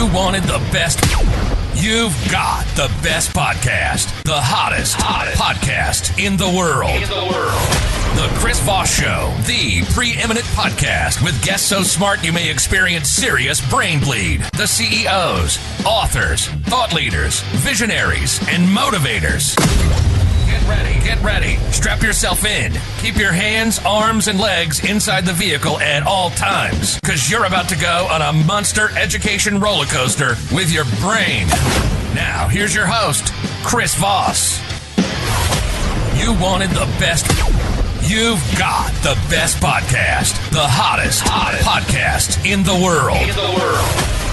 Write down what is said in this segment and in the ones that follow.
You wanted the best. You've got the best podcast. The hottest podcast in the world. The Chris Voss Show, the preeminent podcast with guests so smart you may experience serious brain bleed. The CEOs, authors, thought leaders, visionaries, and motivators. Get ready. Strap yourself in. Keep your hands, arms, and legs inside the vehicle at all times, because you're about to go on a monster education roller coaster with your brain. Now, here's your host, Chris Voss. You wanted the best. You've got the best podcast. The hottest podcast in the world.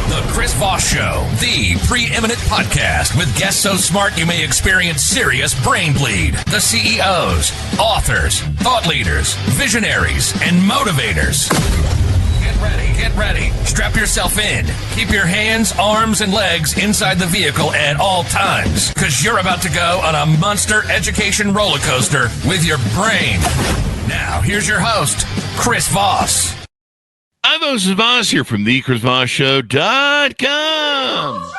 The Chris Voss Show, the preeminent podcast with guests so smart you may experience serious brain bleed. The CEOs, authors, thought leaders, visionaries, and motivators. Get ready. Strap yourself in. Keep your hands, arms, and legs inside the vehicle at all times, because you're about to go on a monster education roller coaster with your brain. Now, here's your host, Chris Voss. Hi, this is Voss here from thechrisvossshow.com.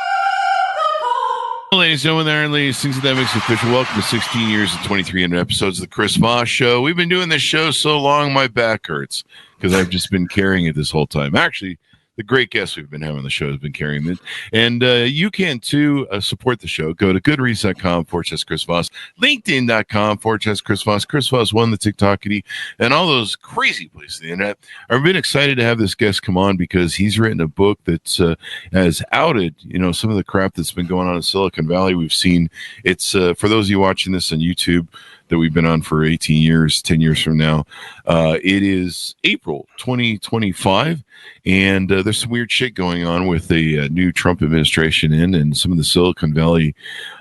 Ladies and gentlemen, there and ladies, things that makes it official. Welcome to 16 years and 2,300 episodes of the Chris Voss Show. We've been doing this show so long, my back hurts because I've just been carrying it this whole time. Actually, the great guests we've been having on the show has been carrying it. And you can, too, support the show. Go to goodreads.com/Chris Voss, LinkedIn.com/Chris Voss, Chris Voss won the TikTokity, and all those crazy places on the internet. I've been excited to have this guest come on because he's written a book that has outed, some of the crap that's been going on in Silicon Valley. We've seen it's, for those of you watching this on YouTube, that we've been on for 18 years, 10 years from now. It is April 2025, and there's some weird shit going on with the new Trump administration and some of the Silicon Valley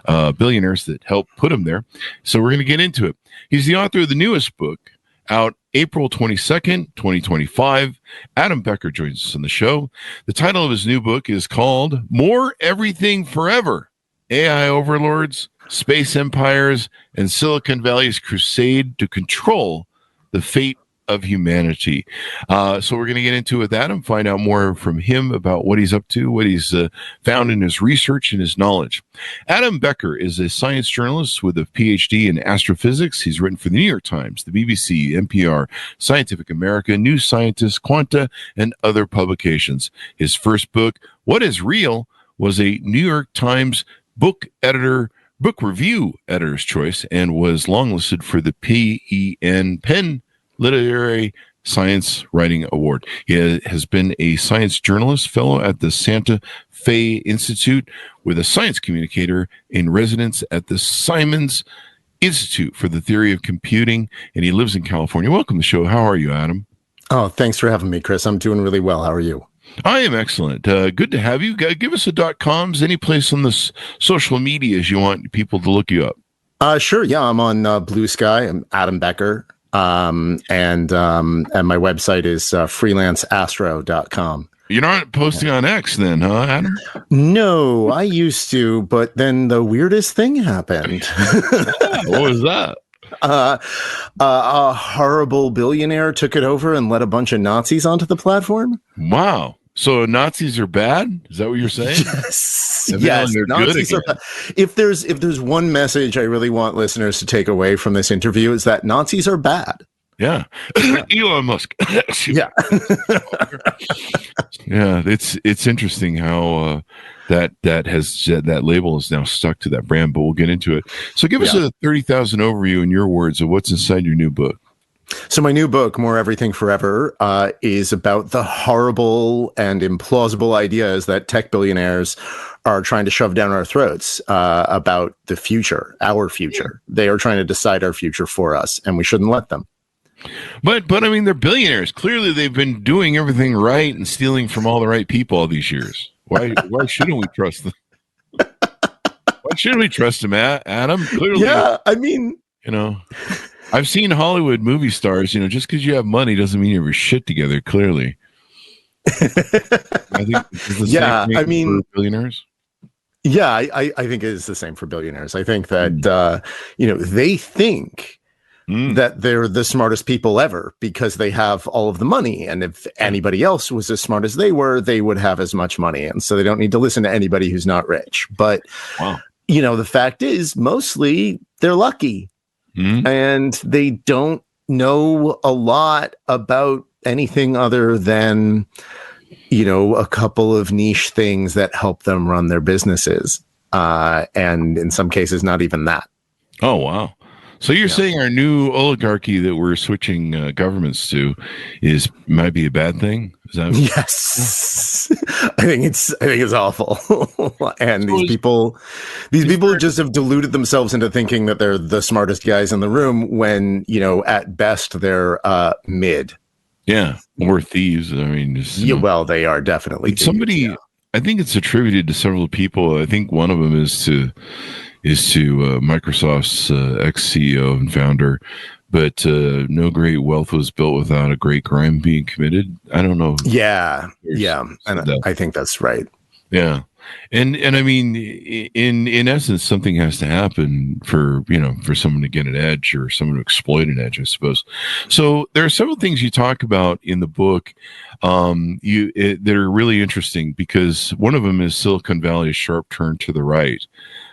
billionaires that helped put him there. So we're going to get into it. He's the author of the newest book, out April 22nd, 2025. Adam Becker joins us on the show. The title of his new book is called More Everything Forever, AI Overlords, Space Empires, and Silicon Valley's Crusade to Control the Fate of Humanity. So we're going to get into it with Adam, find out more from him about what he's up to, what he's found in his research and his knowledge. Adam Becker is a science journalist with a PhD in astrophysics. He's written for the New York Times, the BBC, NPR, Scientific American, New Scientist, Quanta, and other publications. His first book, What is Real?, was a New York Times book review editor's choice and was longlisted for the Penn Literary Science Writing Award. He has been a science journalist, fellow at the Santa Fe Institute, with a science communicator in residence at the Simons Institute for the Theory of Computing, and he lives in California. Welcome to the show. How are you, Adam? Oh, thanks for having me, Chris. I'm doing really well. How are you? I am excellent. Good to have you. Give us a .coms, any place on the social medias you want people to look you up. Sure. Yeah, I'm on Blue Sky. I'm Adam Becker. And my website is freelanceastro.com. You're not posting on X then, huh, Adam? No, I used to, but then the weirdest thing happened. What was that? A horrible billionaire took it over and let a bunch of Nazis onto the platform. Wow. So Nazis are bad? Is that what you're saying? Yes. Nazis are bad. If there's one message I really want listeners to take away from this interview, is that Nazis are bad. Yeah. Elon Musk. Yeah. Yeah. It's interesting how that label is now stuck to that brand, but we'll get into it. So give us a 30,000 overview in your words of what's inside your new book. So my new book, More Everything Forever, is about the horrible and implausible ideas that tech billionaires are trying to shove down our throats about the future, our future. They are trying to decide our future for us, and we shouldn't let them. But I mean, they're billionaires. Clearly, they've been doing everything right and stealing from all the right people all these years. Why shouldn't we trust them? Why shouldn't we trust them, Adam? Clearly, yeah. I mean, I've seen Hollywood movie stars. Just because you have money doesn't mean you have your shit together. Clearly, I think. I mean, for billionaires. Yeah, I think it is the same for billionaires. I think that they think that they're the smartest people ever because they have all of the money. And if anybody else was as smart as they were, they would have as much money. And so they don't need to listen to anybody who's not rich. But, the fact is, mostly they're lucky and they don't know a lot about anything other than, a couple of niche things that help them run their businesses. And in some cases, not even that. Oh, wow. So you're saying our new oligarchy that we're switching governments to might be a bad thing? Is that yes? I think it's awful. And these people just have deluded themselves into thinking that they're the smartest guys in the room when, at best they're mid. Yeah, we're thieves. I mean, well, they are definitely thieves. Somebody. I think it's attributed to several people. I think one of them is to Microsoft's ex-CEO and founder, but no great wealth was built without a great crime being committed. I don't know. Yeah, and I think that's right. Yeah, and I mean, in essence, something has to happen for someone to get an edge or someone to exploit an edge, I suppose. So there are several things you talk about in the book that are really interesting, because one of them is Silicon Valley's sharp turn to the right.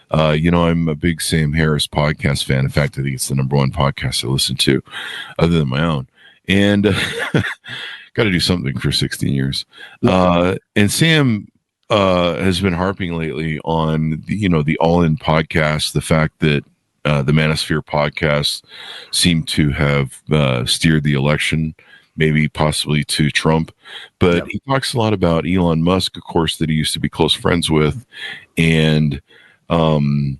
I'm a big Sam Harris podcast fan. In fact, I think it's the #1 podcast I listen to other than my own. And got to do something for 16 years. And Sam has been harping lately on the All In podcast, the fact that the Manosphere podcast seemed to have steered the election, maybe possibly to Trump. But he talks a lot about Elon Musk, of course, that he used to be close friends with, and the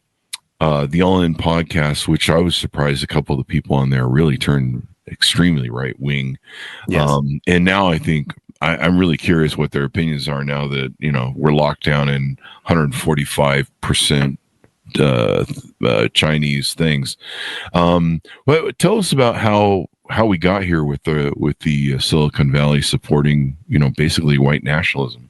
All In podcast, which I was surprised a couple of the people on there really turned extremely right wing. Yes. And now I think I'm really curious what their opinions are now that, we're locked down in 145% Chinese things. But tell us about how we got here with the Silicon Valley supporting, basically white nationalism.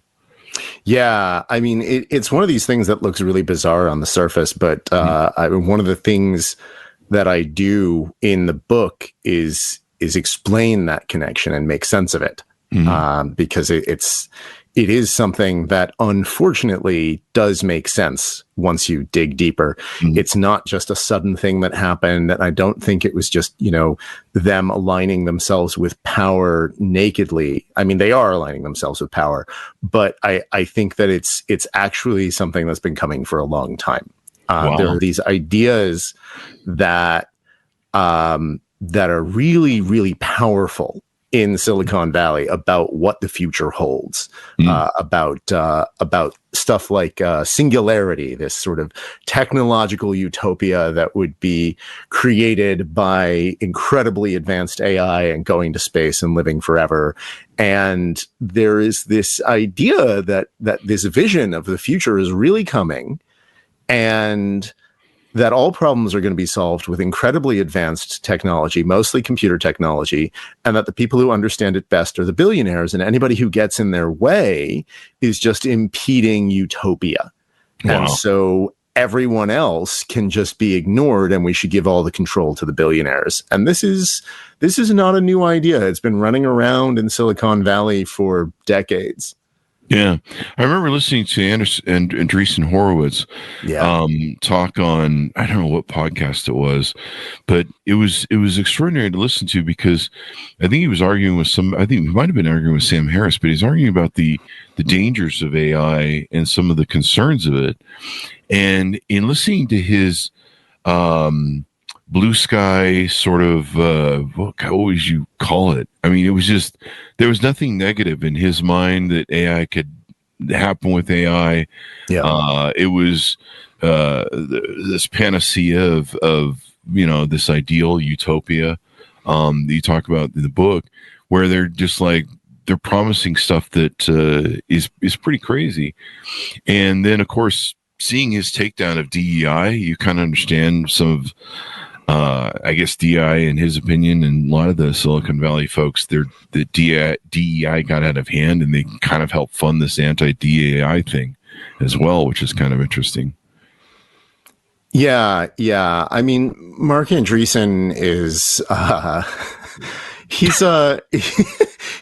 Yeah, I mean, it's one of these things that looks really bizarre on the surface, but one of the things that I do in the book is explain that connection and make sense of it, because it is something that unfortunately does make sense once you dig deeper. It's not just a sudden thing that happened. And I don't think it was just, them aligning themselves with power nakedly. I mean, they are aligning themselves with power, but I think that it's actually something that's been coming for a long time. There are these ideas that are really, really powerful in Silicon Valley about what the future holds, about stuff like singularity, this sort of technological utopia that would be created by incredibly advanced AI and going to space and living forever. And there is this idea that this vision of the future is really coming, and that all problems are going to be solved with incredibly advanced technology, mostly computer technology, and that the people who understand it best are the billionaires, and anybody who gets in their way is just impeding utopia. Wow. And so everyone else can just be ignored, and we should give all the control to the billionaires. And this is not a new idea. It's been running around in Silicon Valley for decades. Yeah, I remember listening to Andreessen Horowitz talk on, I don't know what podcast it was, but it was extraordinary to listen to, because I think he was arguing with I think he might have been arguing with Sam Harris, but he's arguing about the dangers of AI and some of the concerns of it. And in listening to his blue sky sort of, what would you call it? I mean, it was just, there was nothing negative in his mind that AI could happen with AI. Yeah. It was this panacea of this ideal utopia that you talk about in the book, where they're just like, they're promising stuff that is pretty crazy. And then, of course, seeing his takedown of DEI, you kind of understand some of, I guess, DEI, in his opinion, and a lot of the Silicon Valley folks, the DEI got out of hand, and they kind of helped fund this anti-DEI thing as well, which is kind of interesting. Yeah. I mean, Mark Andreessen is he's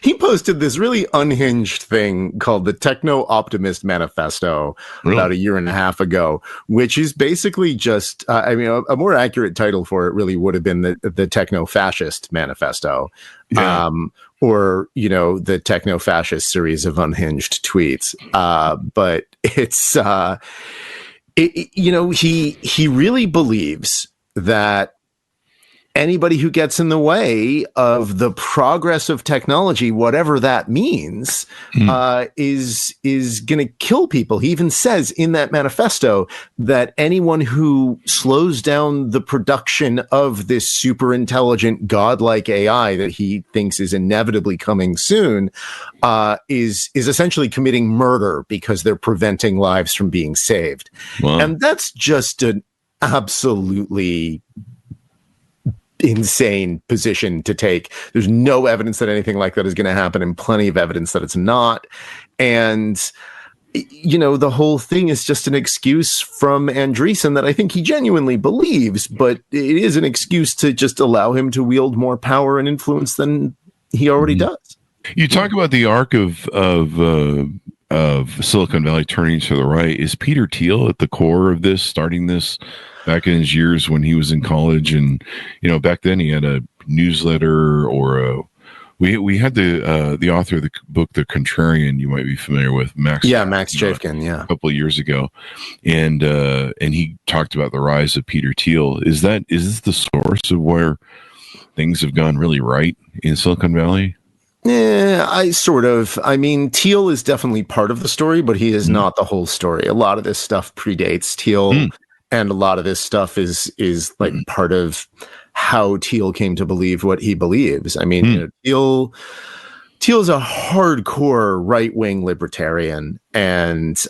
he posted this really unhinged thing called the Techno Optimist Manifesto about a year and a half ago, which is basically just I mean, a more accurate title for it really would have been the Techno Fascist Manifesto. Yeah. Or, the techno fascist series of unhinged tweets. But it's he really believes that anybody who gets in the way of the progress of technology, whatever that means, is going to kill people. He even says in that manifesto that anyone who slows down the production of this super intelligent, godlike AI that he thinks is inevitably coming soon, is essentially committing murder because they're preventing lives from being saved. Wow. And that's just an absolutely insane position to take. There's no evidence that anything like that is going to happen, and plenty of evidence that it's not. And the whole thing is just an excuse from Andreessen that I think he genuinely believes, but it is an excuse to just allow him to wield more power and influence than he already does. You talk about the arc of Silicon Valley turning to the right. Is Peter Thiel at the core of this, starting this back in his years when he was in college? And, back then he had a newsletter we had the author of the book, The Contrarian, you might be familiar with, Max. Yeah, Max Chafkin, yeah. A couple of years ago. And he talked about the rise of Peter Thiel. Is this the source of where things have gone really right in Silicon Valley? Yeah, I mean, Thiel is definitely part of the story, but he is not the whole story. A lot of this stuff predates Thiel, and a lot of this stuff is like part of how Thiel came to believe what he believes. I mean, Thiel is a hardcore right-wing libertarian, and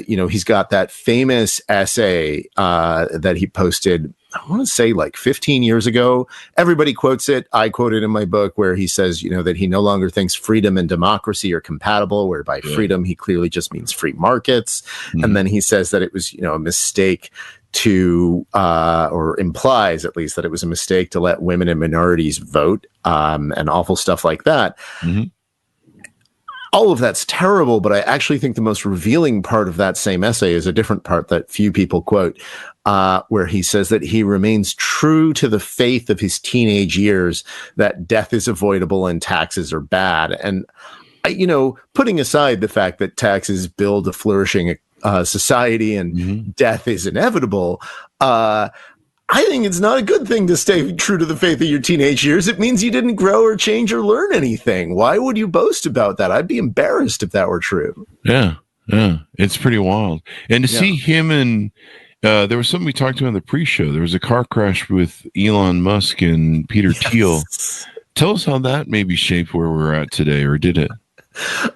he's got that famous essay that he posted, I want to say like 15 years ago. Everybody quotes it. I quote it in my book, where he says, that he no longer thinks freedom and democracy are compatible, where by freedom, he clearly just means free markets. And then he says that it was, a mistake to, or implies at least that it was a mistake to let women and minorities vote, and awful stuff like that. All of that's terrible, but I actually think the most revealing part of that same essay is a different part that few people quote, where he says that he remains true to the faith of his teenage years that death is avoidable and taxes are bad. And, putting aside the fact that taxes build a flourishing society and death is inevitable, I think it's not a good thing to stay true to the faith of your teenage years. It means you didn't grow or change or learn anything. Why would you boast about that? I'd be embarrassed if that were true. Yeah. It's pretty wild. And to see him and there was something we talked about in the pre-show. There was a car crash with Elon Musk and Peter Thiel. Tell us how that maybe shaped where we're at today, or did it?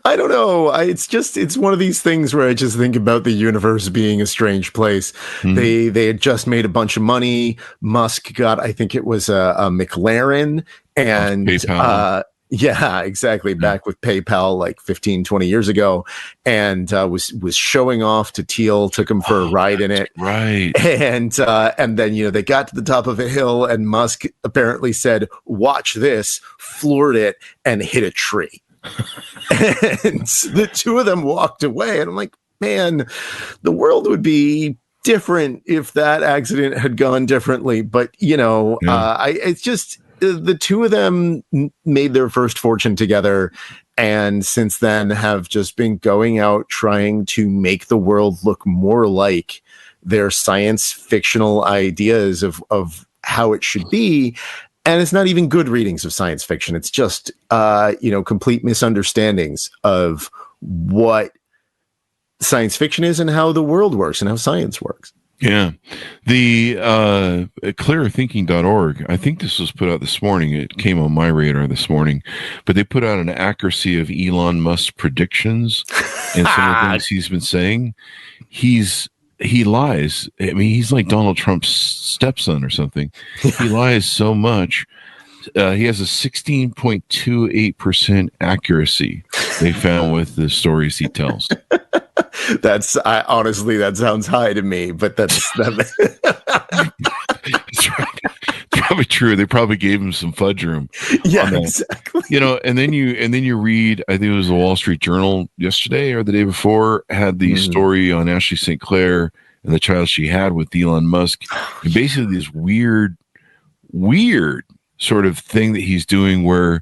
I don't know. It's one of these things where I just think about the universe being a strange place. They had just made a bunch of money. Musk got, I think it was a McLaren, and PayPal. Yeah, exactly. Back with PayPal like 15, 20 years ago, and was showing off to Thiel, took him for a ride in it. Right. And then, they got to the top of a hill, and Musk apparently said, "Watch this," floored it and hit a tree. And the two of them walked away, and I'm like, man, the world would be different if that accident had gone differently. But it's just the two of them made their first fortune together, and since then have just been going out trying to make the world look more like their science fictional ideas of how it should be. And it's not even good readings of science fiction. It's just, complete misunderstandings of what science fiction is and how the world works and how science works. Yeah. The clearthinking.org, I think this was put out this morning. It came on my radar this morning, but they put out an accuracy of Elon Musk's predictions and some of the things he's been saying. He lies. I mean, he's like Donald Trump's stepson or something. He lies so much. He has a 16.28% accuracy they found with the stories he tells. Honestly, that sounds high to me, but that. It's probably true. They probably gave him some fudge room. Yeah, exactly. And then you read, I think it was the Wall Street Journal yesterday or the day before, had the story on Ashley St. Clair and the child she had with Elon Musk. And basically this weird sort of thing that he's doing where's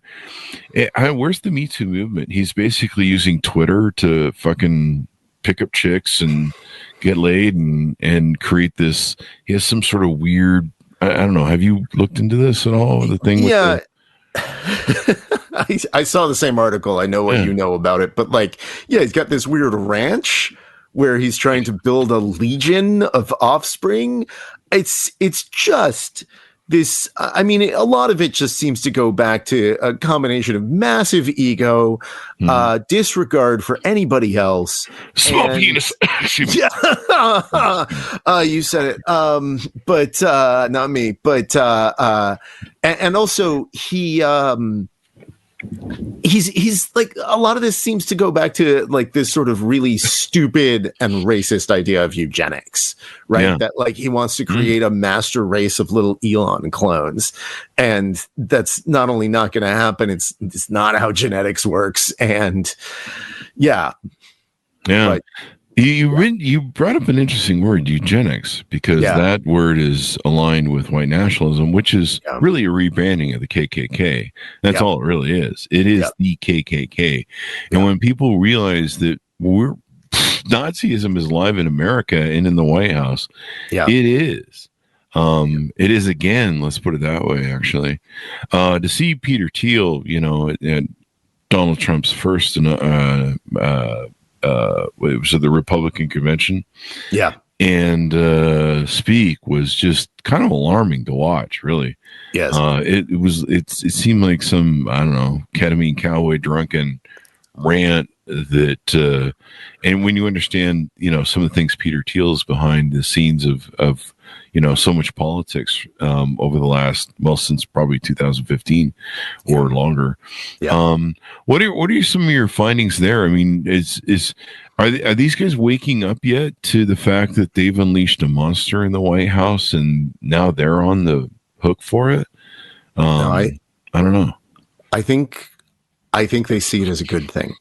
the Me Too movement? He's basically using Twitter to fucking pick up chicks and get laid and create this. He has some sort of weird, I don't know. Have you looked into this at all? The thing with I saw the same article. I know what you know about it, but he's got this weird ranch where he's trying to build a legion of offspring. It's just this. I mean, a lot of it just seems to go back to a combination of massive ego, disregard for anybody else, small penis. You said it, but not me. But and also he's like, a lot of this seems to go back to like this sort of really stupid and racist idea of eugenics, right? Yeah. That like he wants to create a master race of little Elon clones, and that's not only not going to happen, it's not how genetics works. And but, you brought up an interesting word, eugenics, because that word is aligned with white nationalism, which is really a rebranding of the KKK. That's all it really is. It is the KKK. And when people realize that Nazism is alive in America and in the White House, it is. It is again, let's put it that way, actually. To see Peter Thiel, at Donald Trump's first it was at the Republican convention. And speak was just kind of alarming to watch, really. Yes. It seemed like some, I don't know, ketamine cowboy drunken rant that, and when you understand, some of the things Peter Thiel's behind the scenes of so much politics over the last, since probably 2015 or longer. What are some of your findings there? I mean, are these guys waking up yet to the fact that they've unleashed a monster in the White House and now they're on the hook for it? I don't know. I think they see it as a good thing.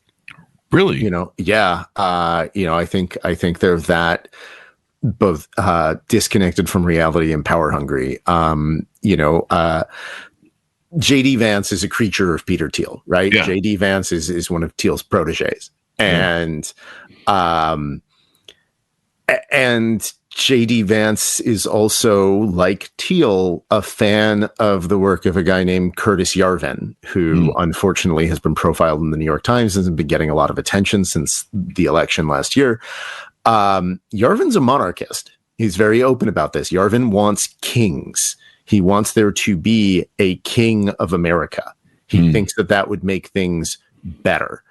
Really? I think they're that both disconnected from reality and power hungry. J.D. Vance is a creature of Peter Thiel, right? Yeah. J.D. Vance is one of Thiel's proteges. And J.D. Vance is also, like Thiel, a fan of the work of a guy named Curtis Yarvin, who unfortunately has been profiled in the New York Times and has been getting a lot of attention since the election last year. Yarvin's a monarchist. He's very open about this. Yarvin wants kings. He wants there to be a king of America. He thinks that would make things better.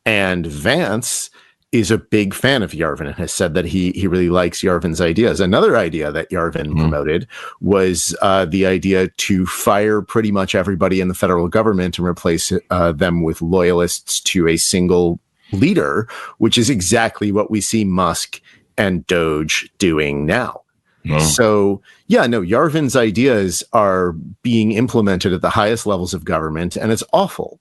And Vance is a big fan of Yarvin and has said that he really likes Yarvin's ideas. Another idea that Yarvin promoted was the idea to fire pretty much everybody in the federal government and replace them with loyalists to a single leader, which is exactly what we see Musk and Doge doing now. So, Yarvin's ideas are being implemented at the highest levels of government, and it's awful.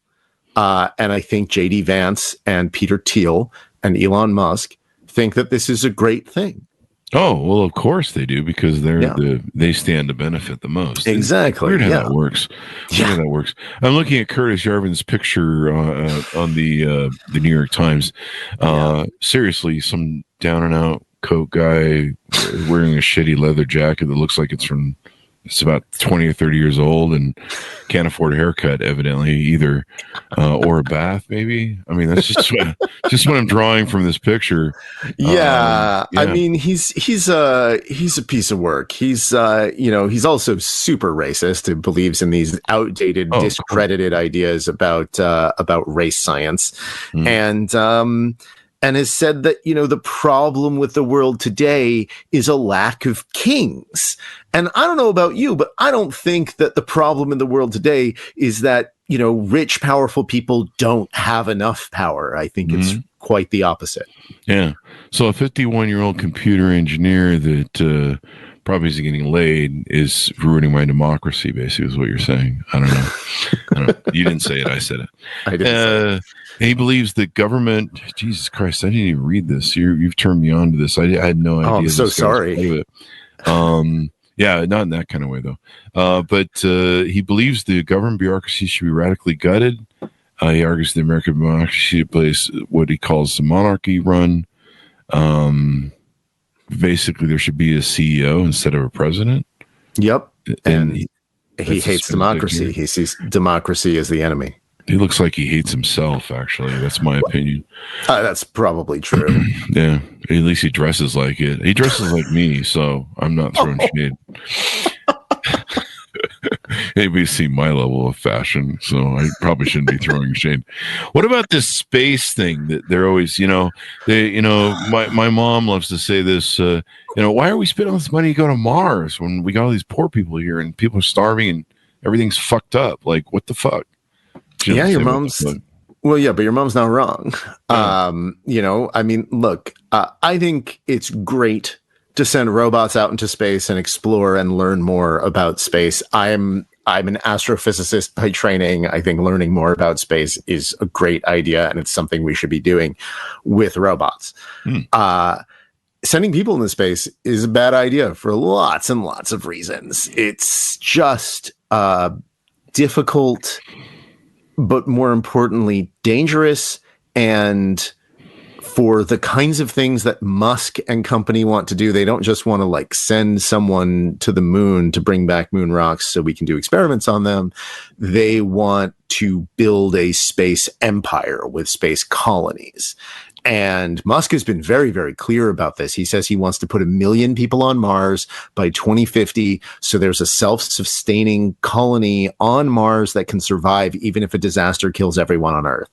And I think J.D. Vance and Peter Thiel and Elon Musk think that this is a great thing. Oh, well, of course they do, because they stand to benefit the most. Exactly. Weird how that works. How that works. I'm looking at Curtis Yarvin's picture on the New York Times. Seriously, some down and out coat guy wearing a shitty leather jacket that looks like it's about 20 or 30 years old and can't afford a haircut, evidently, either, or a bath, maybe. I mean, that's just what I'm drawing from this picture. I mean, he's a piece of work. He's also super racist and believes in these outdated, discredited ideas about race science, and has said that, the problem with the world today is a lack of kings. And I don't know about you, but I don't think that the problem in the world today is that, rich, powerful people don't have enough power. I think it's quite the opposite. Yeah. So a 51-year-old computer engineer that probably isn't getting laid is ruining my democracy, basically, is what you're saying. I don't know. You didn't say it. I said it. I didn't say it. He believes that government, Jesus Christ, I didn't even read this. You've turned me on to this. I had no idea. Oh, I'm so sorry. Yeah, not in that kind of way, though. But he believes the government bureaucracy should be radically gutted. He argues the American monarchy should place what he calls the monarchy run. Basically, there should be a CEO instead of a president. Yep. And he that's hates democracy. He sees democracy as the enemy. He looks like he hates himself, actually. That's my opinion. That's probably true. Yeah. At least he dresses like it. He dresses like me, so I'm not throwing shade. Anybody's seen my level of fashion, so I probably shouldn't be throwing shade. What about this space thing that they're always, my mom loves to say this, why are we spending all this money to go to Mars when we got all these poor people here and people are starving and everything's fucked up? Like, what the fuck? Yeah, your mom's. Well, yeah, but your mom's not wrong. Look, I think it's great to send robots out into space and explore and learn more about space. I'm an astrophysicist by training. I think learning more about space is a great idea, and it's something we should be doing with robots. Sending people into space is a bad idea for lots and lots of reasons. It's just difficult, but more importantly, dangerous. And for the kinds of things that Musk and company want to do, they don't just want to send someone to the moon to bring back moon rocks so we can do experiments on them. They want to build a space empire with space colonies. And Musk has been very, very clear about this. He says he wants to put 1 million people on Mars by 2050. So there's a self-sustaining colony on Mars that can survive even if a disaster kills everyone on Earth.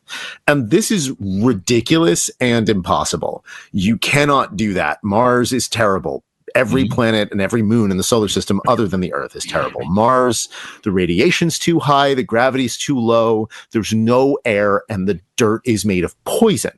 And this is ridiculous and impossible. You cannot do that. Mars is terrible. Every planet and every moon in the solar system other than the Earth is terrible. Mars, the radiation's too high, the gravity's too low, there's no air, and the dirt is made of poison.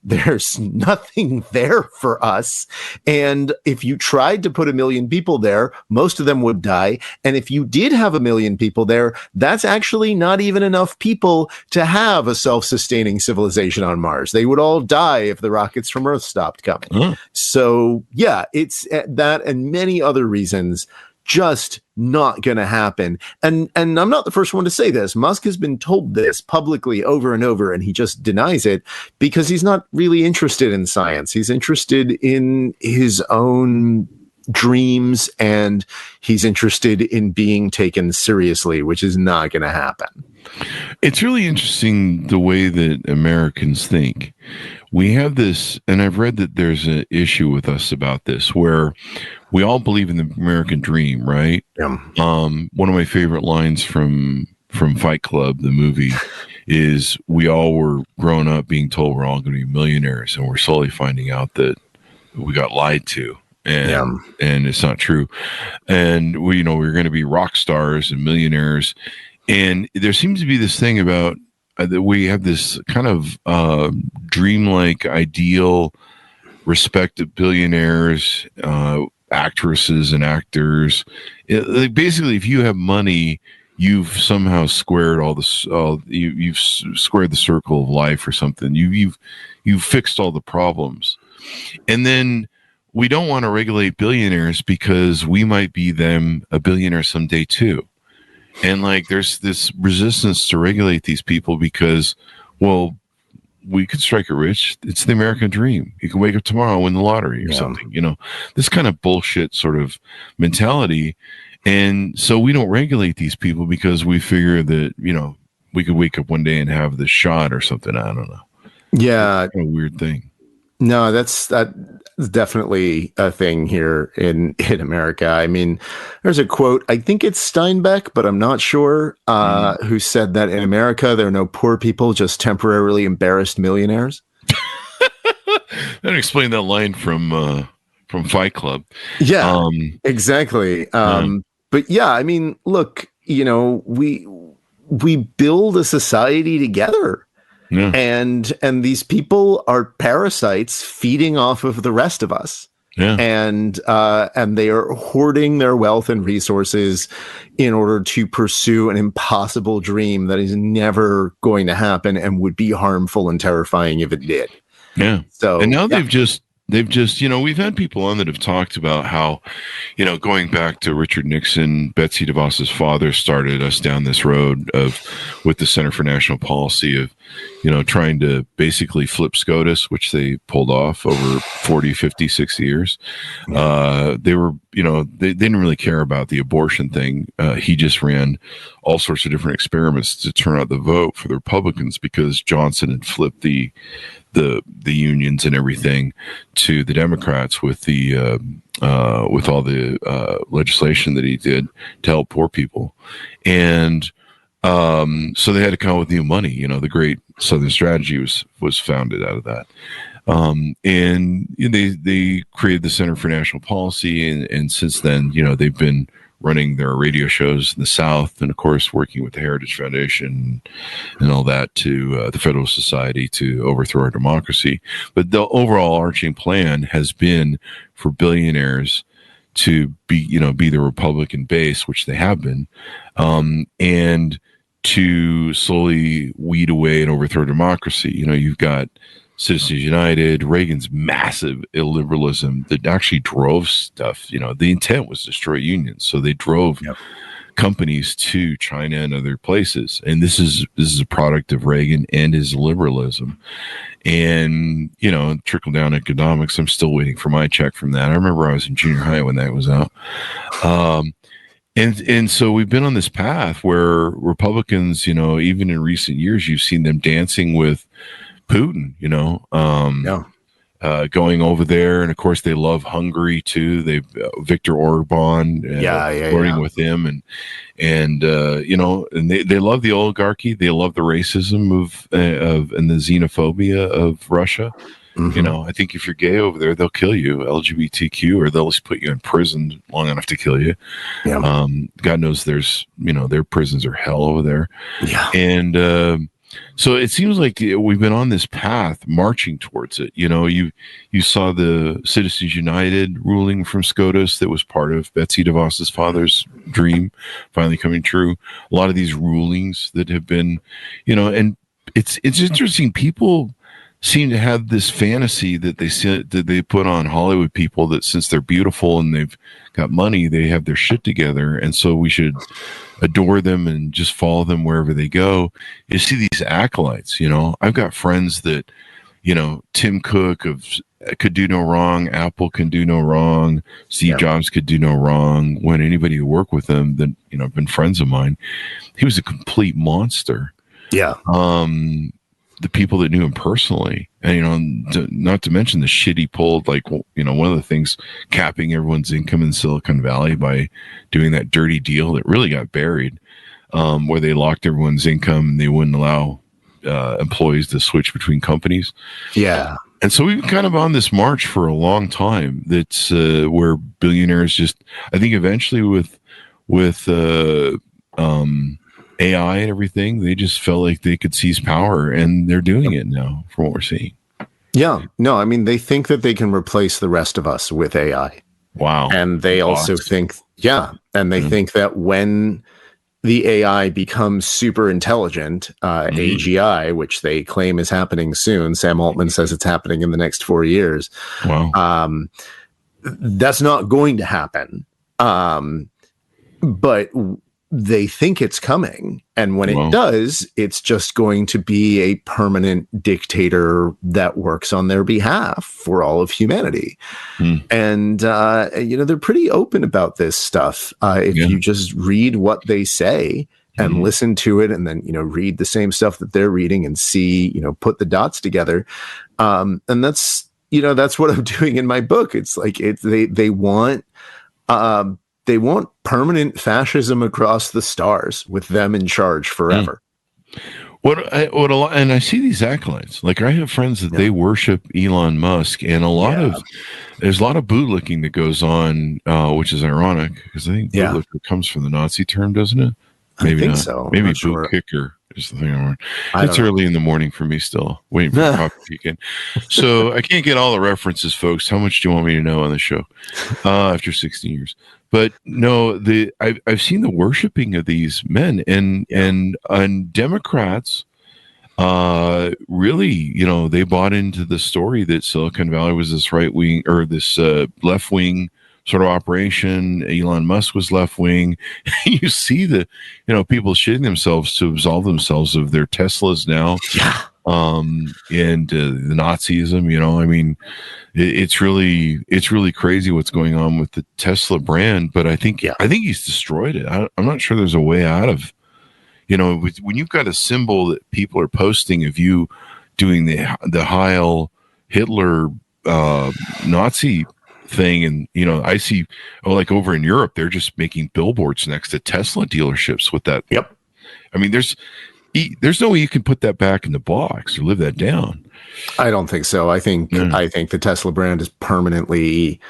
There's nothing there for us. And if you tried to put 1 million people there, most of them would die. And if you did have 1 million people there, that's actually not even enough people to have a self-sustaining civilization on Mars. They would all die if the rockets from Earth stopped coming. So yeah, it's that and many other reasons just not going to happen. And I'm not the first one to say this. Musk has been told this publicly over and over, and he just denies it because he's not really interested in science. He's interested in his own dreams, and he's interested in being taken seriously, which is not going to happen. It's really interesting the way that Americans think. We have this, and I've read that there's an issue with us about this, where we all believe in the American dream, right? Yeah. One of my favorite lines from Fight Club, the movie, is we all were grown up being told we're all going to be millionaires, and we're slowly finding out that we got lied to. And it's not true. And we're going to be rock stars and millionaires. And there seems to be this thing about that we have this kind of dreamlike ideal, respected billionaires, actresses and actors. Basically, if you have money, you've somehow squared all this. You've squared the circle of life or something. You've fixed all the problems. And then we don't want to regulate billionaires because we might be a billionaire someday too. And there's this resistance to regulate these people because, well, we could strike it rich. It's the American dream. You can wake up tomorrow and win the lottery or something, this kind of bullshit sort of mentality. And so we don't regulate these people because we figure that, we could wake up one day and have the shot or something. I don't know. Yeah. It's kind of a weird thing. No, that's definitely a thing here in America. I mean, there's a quote, I think it's Steinbeck, but I'm not sure, who said that in America, there are no poor people, just temporarily embarrassed millionaires. That explained that line from Fight Club. Yeah, exactly. But yeah, I mean, look, we build a society together. Yeah. And these people are parasites feeding off of the rest of us. Yeah. And they are hoarding their wealth and resources in order to pursue an impossible dream that is never going to happen and would be harmful and terrifying if it did. Yeah. So, and now they've just, we've had people on that have talked about how, going back to Richard Nixon, Betsy DeVos's father started us down this road with the Center for National Policy of, trying to basically flip SCOTUS, which they pulled off over 40, 50, 60 years. They were, they didn't really care about the abortion thing. He just ran all sorts of different experiments to turn out the vote for the Republicans because Johnson had flipped the unions and everything to the Democrats with with all the legislation that he did to help poor people. And so they had to come up with new money. The Great Southern Strategy was founded out of that. And they created the Center for National Policy. And since then, they've been running their radio shows in the South, and of course working with the Heritage Foundation and all that to the Federalist Society to overthrow our democracy. But the overall arching plan has been for billionaires to be the Republican base, which they have been, and to slowly weed away and overthrow democracy. You've got Citizens United, Reagan's massive illiberalism that actually drove stuff. The intent was to destroy unions, so they drove companies to China and other places. And this is a product of Reagan and his liberalism. And trickle down economics. I'm still waiting for my check from that. I remember I was in junior high when that was out. And so we've been on this path where Republicans, even in recent years, you've seen them dancing with Putin, going over there. And of course they love Hungary too. They've Viktor Orban, flirting with him and they love the oligarchy. They love the racism and the xenophobia of Russia. Mm-hmm. I think if you're gay over there, they'll kill you, LGBTQ, or they'll just put you in prison long enough to kill you. Yeah. God knows there's, their prisons are hell over there. Yeah. And, so it seems like we've been on this path marching towards it. You saw the Citizens United ruling from SCOTUS that was part of Betsy DeVos's father's dream finally coming true. A lot of these rulings that have been, and it's interesting. People seem to have this fantasy that they put on Hollywood people that since they're beautiful and they've got money, they have their shit together. And so we should adore them and just follow them wherever they go. You see these acolytes, I've got friends that, Tim Cook could do no wrong. Apple can do no wrong. Steve Jobs could do no wrong. When anybody who worked with him that, have been friends of mine, he was a complete monster. Yeah. The people that knew him personally, and not to mention the shit he pulled, like one of the things, capping everyone's income in Silicon Valley by doing that dirty deal that really got buried, where they locked everyone's income and they wouldn't allow employees to switch between companies. Yeah, and so we've been kind of on this march for a long time. That's where billionaires just, I think, eventually with AI and everything, they just felt like they could seize power, and they're doing it now from what we're seeing. Yeah. No, I mean, they think that they can replace the rest of us with AI. Wow. And they also think, think that when the AI becomes super intelligent, AGI, which they claim is happening soon, Sam Altman says it's happening in the next 4 years. Wow. That's not going to happen. But they think it's coming. And when it does, it's just going to be a permanent dictator that works on their behalf for all of humanity. And, they're pretty open about this stuff. If you just read what they say and listen to it and then, read the same stuff that they're reading and see, put the dots together. And that's what I'm doing in my book. It's like they want permanent fascism across the stars with them in charge forever. And I see these acolytes. Like I have friends that they worship Elon Musk, and there's a lot of bootlicking that goes on, which is ironic because I think bootlicker comes from the Nazi term, doesn't it? Maybe I think not. so. Maybe boot Sure. kicker is the thing I'm wearing. I It's don't know. early in the morning for me still, waiting for the coffee to kick in. So I can't get all the references, folks. How much do you want me to know on the show after 16 years? But no, I've seen the worshiping of these men and Democrats really, they bought into the story that Silicon Valley was this right wing or this left wing sort of operation. Elon Musk was left wing. You see the, people shitting themselves to absolve themselves of their Teslas now. Yeah. And the Nazism, I mean, it's really crazy what's going on with the Tesla brand. But I think he's destroyed it. I'm not sure there's a way out of. When you've got a symbol that people are posting of you doing the Heil Hitler Nazi thing, and I see like over in Europe they're just making billboards next to Tesla dealerships with that. Yep. I mean, there's no way you can put that back in the box or live that down. I don't think so. I think the Tesla brand is permanently,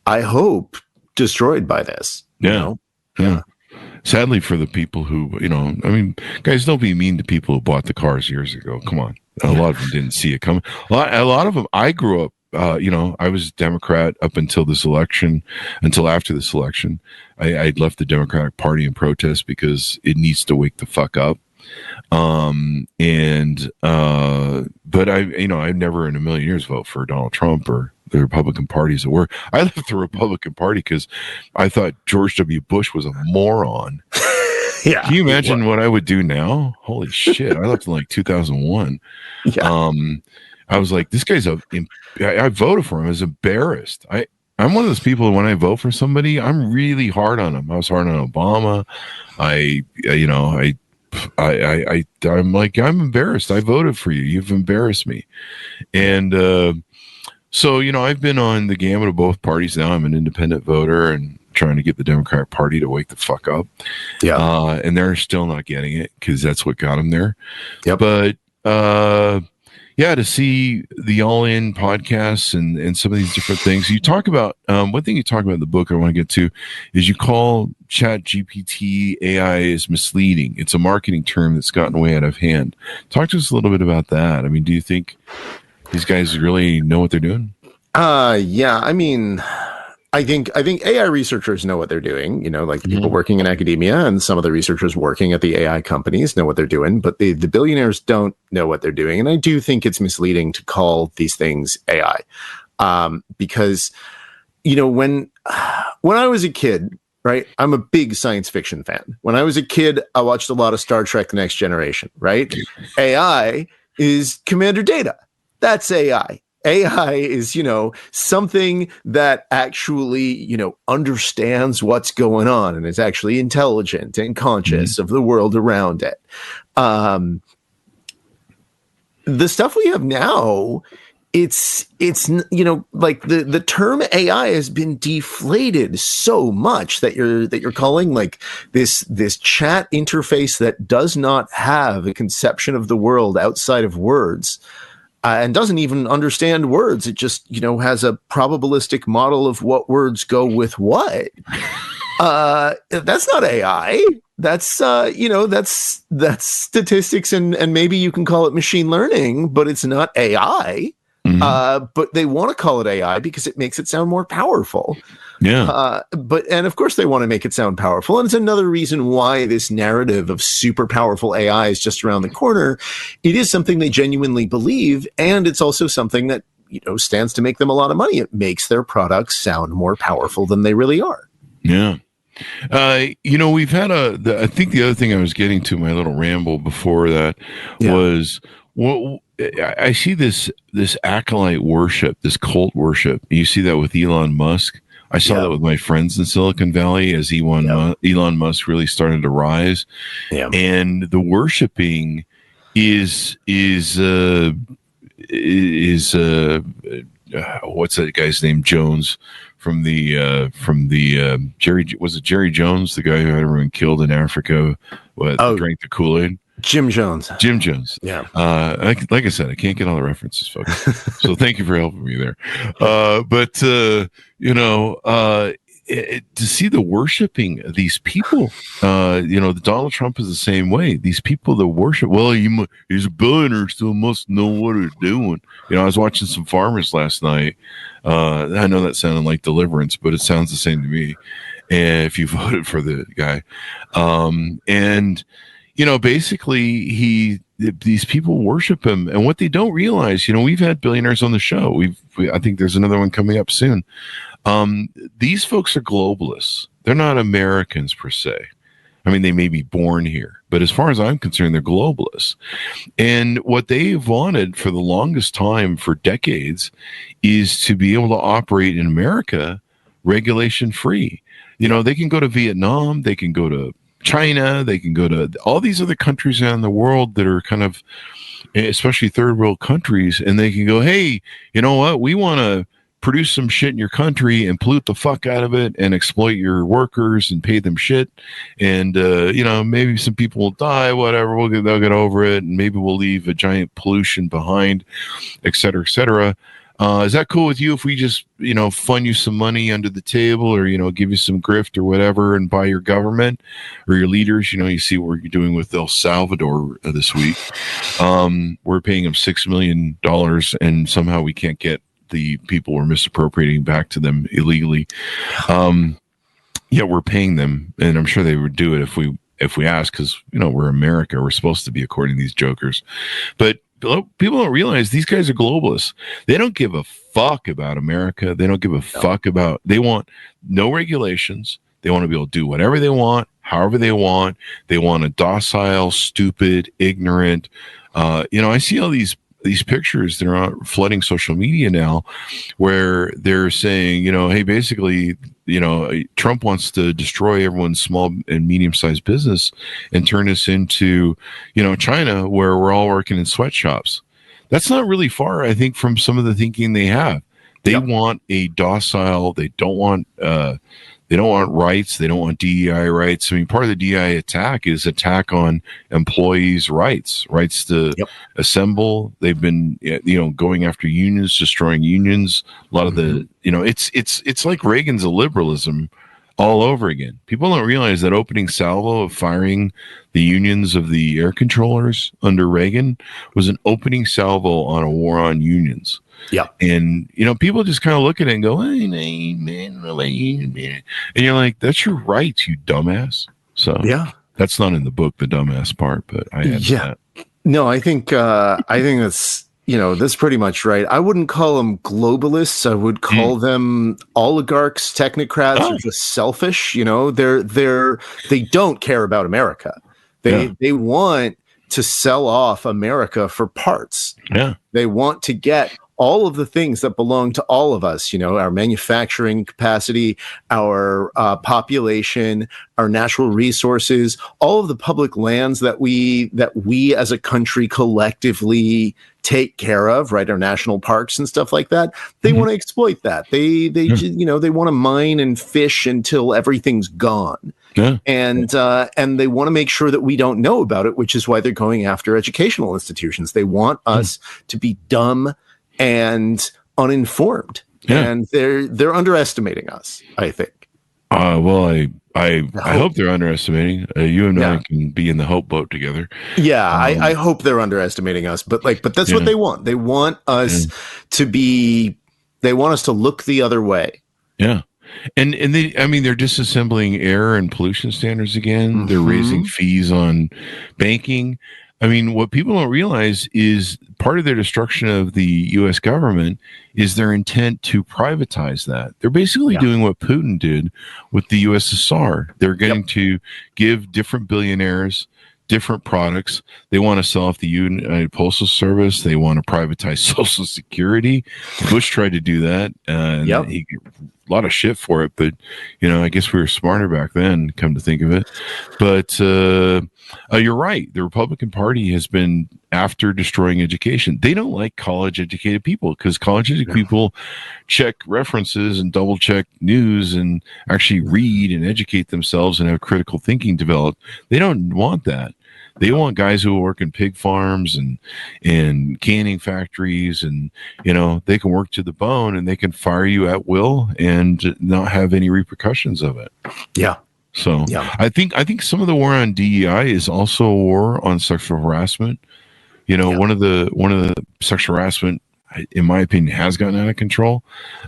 I hope, destroyed by this. Yeah. Sadly for the people who, I mean, guys, don't be mean to people who bought the cars years ago. Come on. A lot of them didn't see it coming. A lot of them, I grew up, I was a Democrat up until this election, until after this election. I'd left the Democratic Party in protest because it needs to wake the fuck up. But I'd never in a million years vote for Donald Trump or the Republican parties that were. I left the Republican Party because I thought George W. Bush was a moron. Yeah. Can you imagine what I would do now? Holy shit. I left in like 2001. Yeah. I was like, this guy's I voted for him. I was embarrassed. I'm one of those people that when I vote for somebody, I'm really hard on him. I was hard on Obama. I'm like, I'm embarrassed. I voted for you. You've embarrassed me. And, so, I've been on the gamut of both parties now. I'm an independent voter and trying to get the Democratic Party to wake the fuck up. Yeah. And they're still not getting it because that's what got them there. Yep. But, to see the All In podcasts and some of these different things. You talk about, one thing you talk about in the book I want to get to is you call Chat GPT AI is misleading. It's a marketing term that's gotten way out of hand. Talk to us a little bit about that. I mean, do you think these guys really know what they're doing? Yeah. I mean, I think AI researchers know what they're doing, like the people working in academia and some of the researchers working at the AI companies know what they're doing, but the billionaires don't know what they're doing. And I do think it's misleading to call these things AI. Because, when I was a kid, right, I'm a big science fiction fan. When I was a kid, I watched a lot of Star Trek: The Next Generation, right? AI is Commander Data. That's AI. AI is, something that actually, understands what's going on and is actually intelligent and conscious of the world around it. The stuff we have now, it's like the term AI has been deflated so much that you're calling like this chat interface that does not have a conception of the world outside of words. And doesn't even understand words. It just, has a probabilistic model of what words go with what. That's not AI. That's, that's statistics and maybe you can call it machine learning, but it's not AI. But they want to call it AI because it makes it sound more powerful. Yeah. And of course they want to make it sound powerful. And it's another reason why this narrative of super powerful AI is just around the corner. It is something they genuinely believe. And it's also something that, stands to make them a lot of money. It makes their products sound more powerful than they really are. Yeah. We've had I think the other thing I was getting to, my little ramble before that was, well, I see this acolyte worship, this cult worship. You see that with Elon Musk. I saw that with my friends in Silicon Valley as Elon Musk really started to rise. Yeah. And the worshiping is what's that guy's name? Jones from the Jerry Jones, the guy who had everyone killed in Africa, drank the Kool-Aid. Jim Jones. Yeah. Like I said, I can't get all the references, folks. So thank you for helping me there. to see the worshiping of these people, Donald Trump is the same way. These people that worship, well, he's a billionaire, still must know what he's doing. I was watching some farmers last night. I know that sounded like Deliverance, but it sounds the same to me. And if you voted for the guy, basically these people worship him, and what they don't realize, we've had billionaires on the show. I think there's another one coming up soon. These folks are globalists. They're not Americans per se. I mean, they may be born here, but as far as I'm concerned, they're globalists. And what they've wanted for the longest time, for decades, is to be able to operate in America regulation free. They can go to Vietnam, they can go to China, they can go to all these other countries around the world that are kind of, especially third world countries, and they can go, hey, you know what? We want to produce some shit in your country and pollute the fuck out of it and exploit your workers and pay them shit. And, maybe some people will die, whatever. They'll get over it. And maybe we'll leave a giant pollution behind, et cetera, et cetera. Is that cool with you if we just, fund you some money under the table, or, give you some grift or whatever and buy your government or your leaders? You see what we're doing with El Salvador this week. We're paying them $6 million and somehow we can't get the people we're misappropriating back to them illegally. We're paying them, and I'm sure they would do it if we ask, because, we're America. We're supposed to be, according to these jokers. But people don't realize these guys are globalists. They don't give a fuck about America. They don't give a fuck about, they want no regulations. They want to be able to do whatever they want, however they want. They want a docile, stupid, ignorant. I see all these pictures that are flooding social media now, where they're saying, hey, basically, Trump wants to destroy everyone's small and medium-sized business and turn us into, China, where we're all working in sweatshops. That's not really far, I think, from some of the thinking they have. They want a docile. They don't want rights. They don't want DEI rights. I mean, part of the DEI attack is attack on employees' rights to assemble. They've been, going after unions, destroying unions. A lot of the, it's like Reagan's liberalism all over again. People don't realize that opening salvo of firing the unions of the air controllers under Reagan was an opening salvo on a war on unions. Yeah. And, people just kind of look at it and go, hey, man, and you're like, that's your rights, you dumbass. So that's not in the book, the dumbass part, but I had that. No, I think that's, that's pretty much right. I wouldn't call them globalists. I would call them oligarchs, technocrats, or just selfish. They don't care about America. They want to sell off America for parts. Yeah. They want to get all of the things that belong to all of us, our manufacturing capacity, our population, our natural resources, all of the public lands that we as a country collectively take care of, right? Our national parks and stuff like that. They want to exploit that. They want to mine and fish until everything's gone. Yeah. And they want to make sure that we don't know about it, which is why they're going after educational institutions. They want us to be dumb and uninformed, and they're underestimating us, I think. Well, I hope they're underestimating. You and I can be in the hope boat together. Yeah, I hope they're underestimating us, but that's what they want. They want us to be. They want us to look the other way. Yeah. And they're disassembling air and pollution standards again. They're raising fees on banking. I mean, what people don't realize is part of their destruction of the U.S. government is their intent to privatize that. They're basically doing what Putin did with the USSR. They're getting to give different billionaires different products. They want to sell off the United Postal Service. They want to privatize Social Security. Bush tried to do that. And he got a lot of shit for it. But, I guess we were smarter back then, come to think of it. But you're right. The Republican Party has been after destroying education. They don't like college-educated people because college-educated people check references and double-check news and actually read and educate themselves and have critical thinking developed. They don't want that. They want guys who work in pig farms and canning factories, and they can work to the bone, and they can fire you at will and not have any repercussions of it. Yeah. So yeah. I think some of the war on DEI is also a war on sexual harassment. One of the sexual harassment, in my opinion, has gotten out of control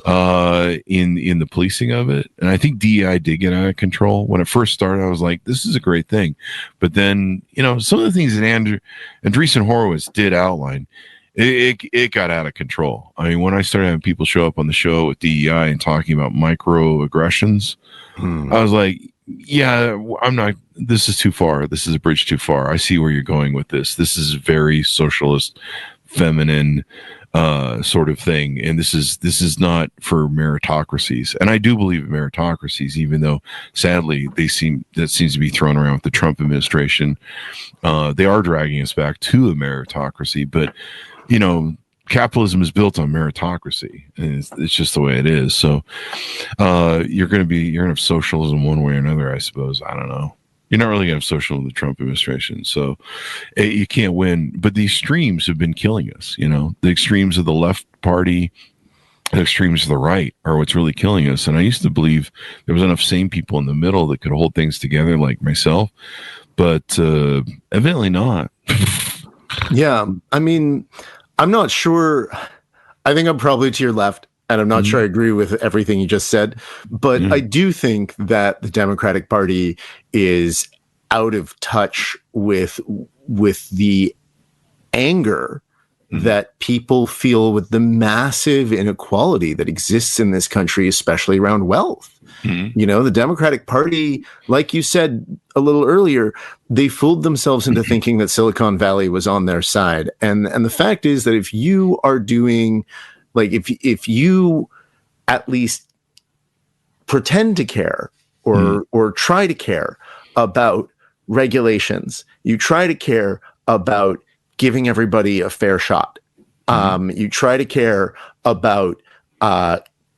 in the policing of it. And I think DEI did get out of control. When it first started, I was like, this is a great thing. But then, some of the things that Andreessen Horowitz did outline, it got out of control. I mean, when I started having people show up on the show with DEI and talking about microaggressions, I was like, yeah, I'm not, this is too far. This is a bridge too far. I see where you're going with this. This is very socialist, feminine, sort of thing. And this is not for meritocracies. And I do believe in meritocracies, even though sadly that seems to be thrown around with the Trump administration. They are dragging us back to a meritocracy, but capitalism is built on meritocracy, and it's just the way it is. So you're going to have socialism one way or another, I suppose. I don't know. You're not really going to have socialism in the Trump administration, so you can't win. But the extremes have been killing us. The extremes of the left party, the extremes of the right are what's really killing us. And I used to believe there was enough sane people in the middle that could hold things together, like myself, but evidently not. Yeah, I mean, I'm not sure. I think I'm probably to your left, and I'm not sure I agree with everything you just said. But I do think that the Democratic Party is out of touch with the anger that people feel with the massive inequality that exists in this country, especially around wealth. The Democratic Party, like you said a little earlier, they fooled themselves into thinking that Silicon Valley was on their side. And the fact is that if you are doing, like, if you at least pretend to care or try to care about regulations, you try to care about giving everybody a fair shot. You try to care about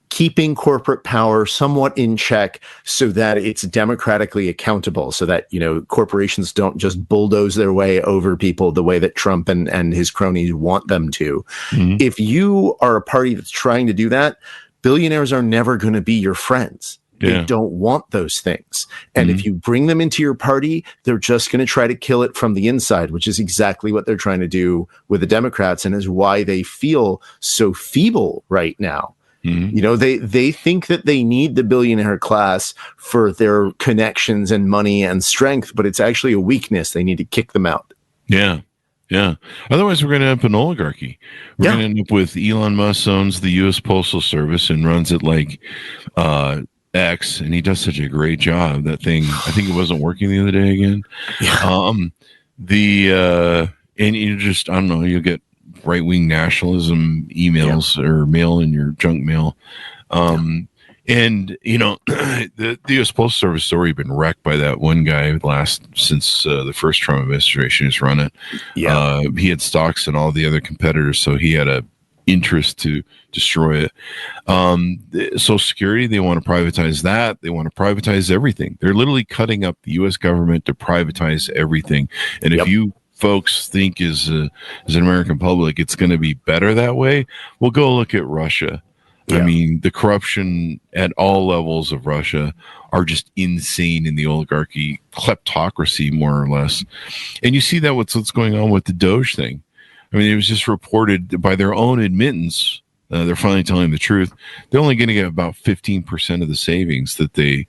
keeping corporate power somewhat in check so that it's democratically accountable, so that, corporations don't just bulldoze their way over people the way that Trump and his cronies want them to. If you are a party that's trying to do that, billionaires are never going to be your friends. They don't want those things. And if you bring them into your party, they're just going to try to kill it from the inside, which is exactly what they're trying to do with the Democrats, and is why they feel so feeble right now. They think that they need the billionaire class for their connections and money and strength, but it's actually a weakness. They need to kick them out. Yeah. Otherwise, we're going to end up in oligarchy. We're going to end up with Elon Musk owns the U.S. Postal Service and runs it like X, and he does such a great job. That thing, I think it wasn't working the other day again. And you just, I don't know, you'll get right-wing nationalism emails or mail in your junk mail. And, the U.S. Postal Service has already been wrecked by that one guy since the first Trump administration has run it. He had stocks in all the other competitors, so he had a interest to destroy it. Social Security, they want to privatize that. They want to privatize everything. They're literally cutting up the U.S. government to privatize everything. And if you folks think as an American public it's going to be better that way, well, go look at Russia. I mean, the corruption at all levels of Russia are just insane in the oligarchy, kleptocracy, more or less. And you see that what's going on with the Doge thing. I mean, it was just reported by their own admittance. They're finally telling the truth. They're only going to get about 15% of the savings that they,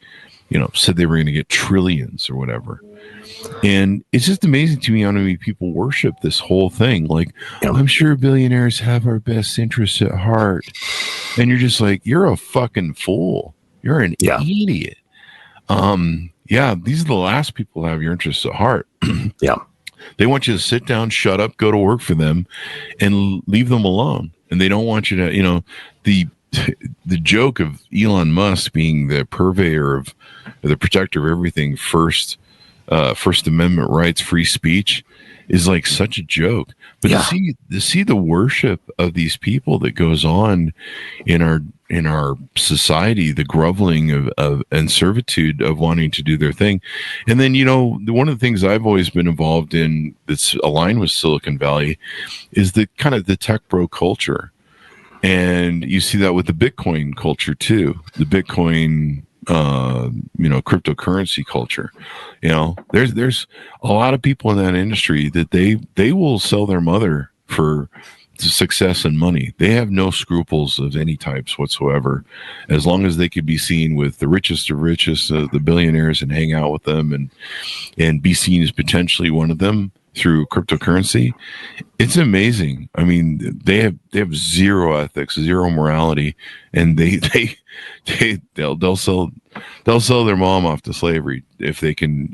said they were going to get trillions or whatever. And it's just amazing to me how many people worship this whole thing. Like, I'm sure billionaires have our best interests at heart. And you're just like, you're a fucking fool. You're an idiot. These are the last people who have your interests at heart. They want you to sit down, shut up, go to work for them, and leave them alone. And they don't want you to, the joke of Elon Musk being the purveyor of, the protector of everything, First Amendment rights, free speech, is like such a joke. But to see the worship of these people that goes on in our society, the groveling of and servitude of wanting to do their thing. And then, one of the things I've always been involved in that's aligned with Silicon Valley is the kind of the tech bro culture. And you see that with the Bitcoin culture too, the Bitcoin, cryptocurrency culture. There's a lot of people in that industry that they will sell their mother for success and money. They have no scruples of any types whatsoever, as long as they could be seen with the richest of richest, the billionaires, and hang out with them and be seen as potentially one of them through cryptocurrency. It's amazing. I mean, they have zero ethics, zero morality, and they'll sell their mom off to slavery if they can,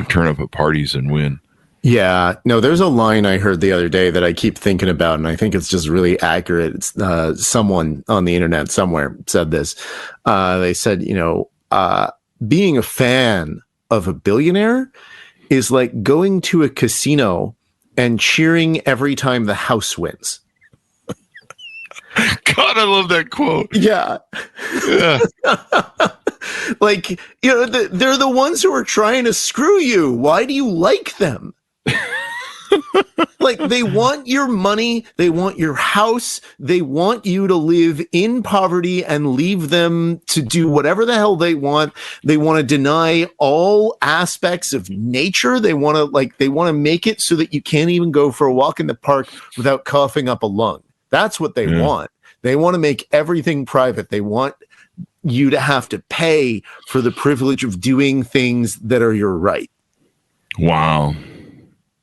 turn up at parties and win. Yeah, no, there's a line I heard the other day that I keep thinking about, and I think it's just really accurate. It's someone on the internet somewhere said this. They said, being a fan of a billionaire is like going to a casino and cheering every time the house wins. God, I love that quote. Yeah. Like, they're the ones who are trying to screw you. Why do you like them? Like, they want your money, they want your house, they want you to live in poverty and leave them to do whatever the hell they want. They want to deny all aspects of nature. They want to make it so that you can't even go for a walk in the park without coughing up a lung. That's what they want. They want to make everything private. They want you to have to pay for the privilege of doing things that are your right. Wow.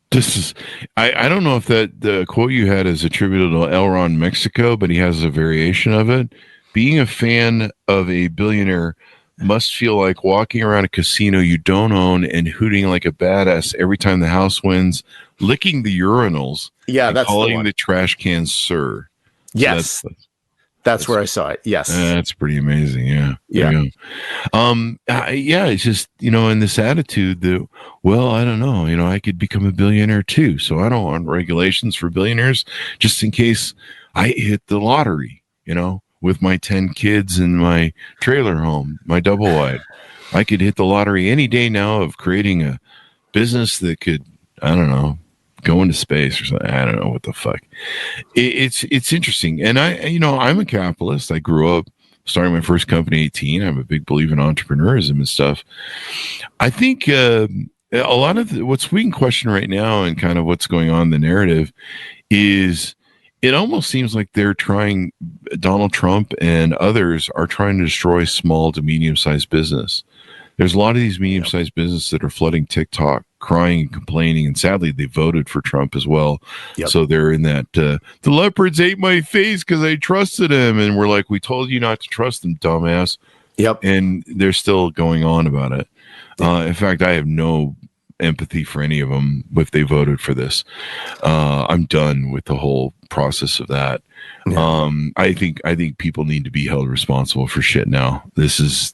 This is, I don't know if the quote you had is attributed to Elron Mexico, but he has a variation of it. Being a fan of a billionaire must feel like walking around a casino you don't own and hooting like a badass every time the house wins, licking the urinals, that's calling the trash cans sir. Yes. So that's where I saw it. Yes. That's pretty amazing. Yeah. Yeah. It's just, in this attitude that, well, I don't know, I could become a billionaire too. So I don't want regulations for billionaires just in case I hit the lottery, with my 10 kids and my trailer home, my double wide. I could hit the lottery any day now of creating a business that could, I don't know, go into space or something. I don't know what the fuck. It's interesting. And I'm a capitalist. I grew up starting my first company at 18. I'm a big believer in entrepreneurism and stuff. I think a lot of what's being questioned right now and kind of what's going on in the narrative is it almost seems like Donald Trump and others are trying to destroy small to medium-sized business. There's a lot of these medium-sized businesses that are flooding TikTok, crying and complaining, and sadly, they voted for Trump as well. Yep. So they're in that, the leopards ate my face because I trusted him. And we're like, we told you not to trust them, dumbass. Yep. And they're still going on about it. In fact, I have no empathy for any of them if they voted for this. I'm done with the whole process of that. Yeah. I think people need to be held responsible for shit now. This is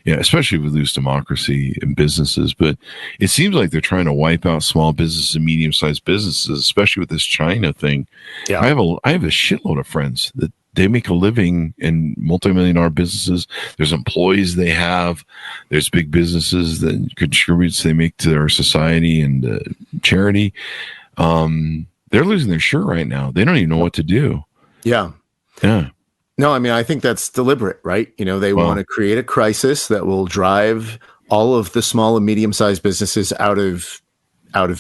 especially if we lose democracy in businesses. But it seems like they're trying to wipe out small businesses and medium-sized businesses, especially with this China thing. Yeah. I have a shitload of friends that they make a living in multi-million-dollar businesses. There's employees they have. There's big businesses that contributes they make to our society and charity. They're losing their shirt right now. They don't even know what to do. Yeah. Yeah. No, I mean, I think that's deliberate, right? They want to create a crisis that will drive all of the small and medium-sized businesses out of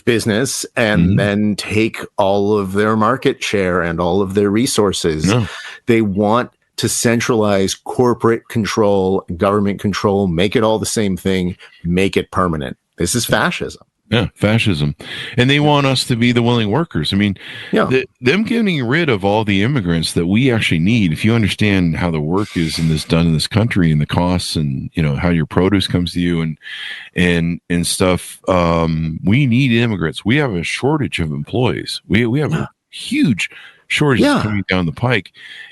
business and then take all of their market share and all of their resources. No. They want to centralize corporate control, government control, make it all the same thing, make it permanent. This is fascism. Yeah, fascism. And they want us to be the willing workers. I mean, them getting rid of all the immigrants that we actually need, if you understand how the work is done in this country and the costs and, how your produce comes to you and stuff, we need immigrants. We have a shortage of employees. We have a huge shortage coming down the pike.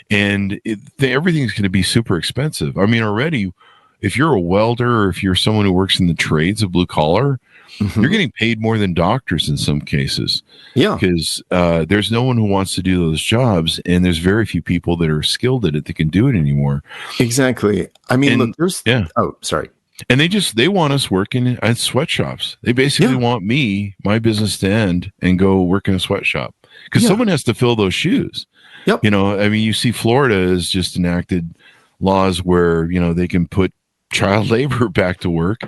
And everything's going to be super expensive. I mean, already, if you're a welder or if you're someone who works in the trades of blue collar, You're getting paid more than doctors in some cases. Yeah. Because there's no one who wants to do those jobs, and there's very few people that are skilled at it that can do it anymore. Exactly. I mean, look, there's... Yeah. Oh, sorry. And they want us working at sweatshops. They basically want my business to end and go work in a sweatshop because someone has to fill those shoes. Yep. You know, I mean, you see Florida has just enacted laws where, you know, they can put child labor back to work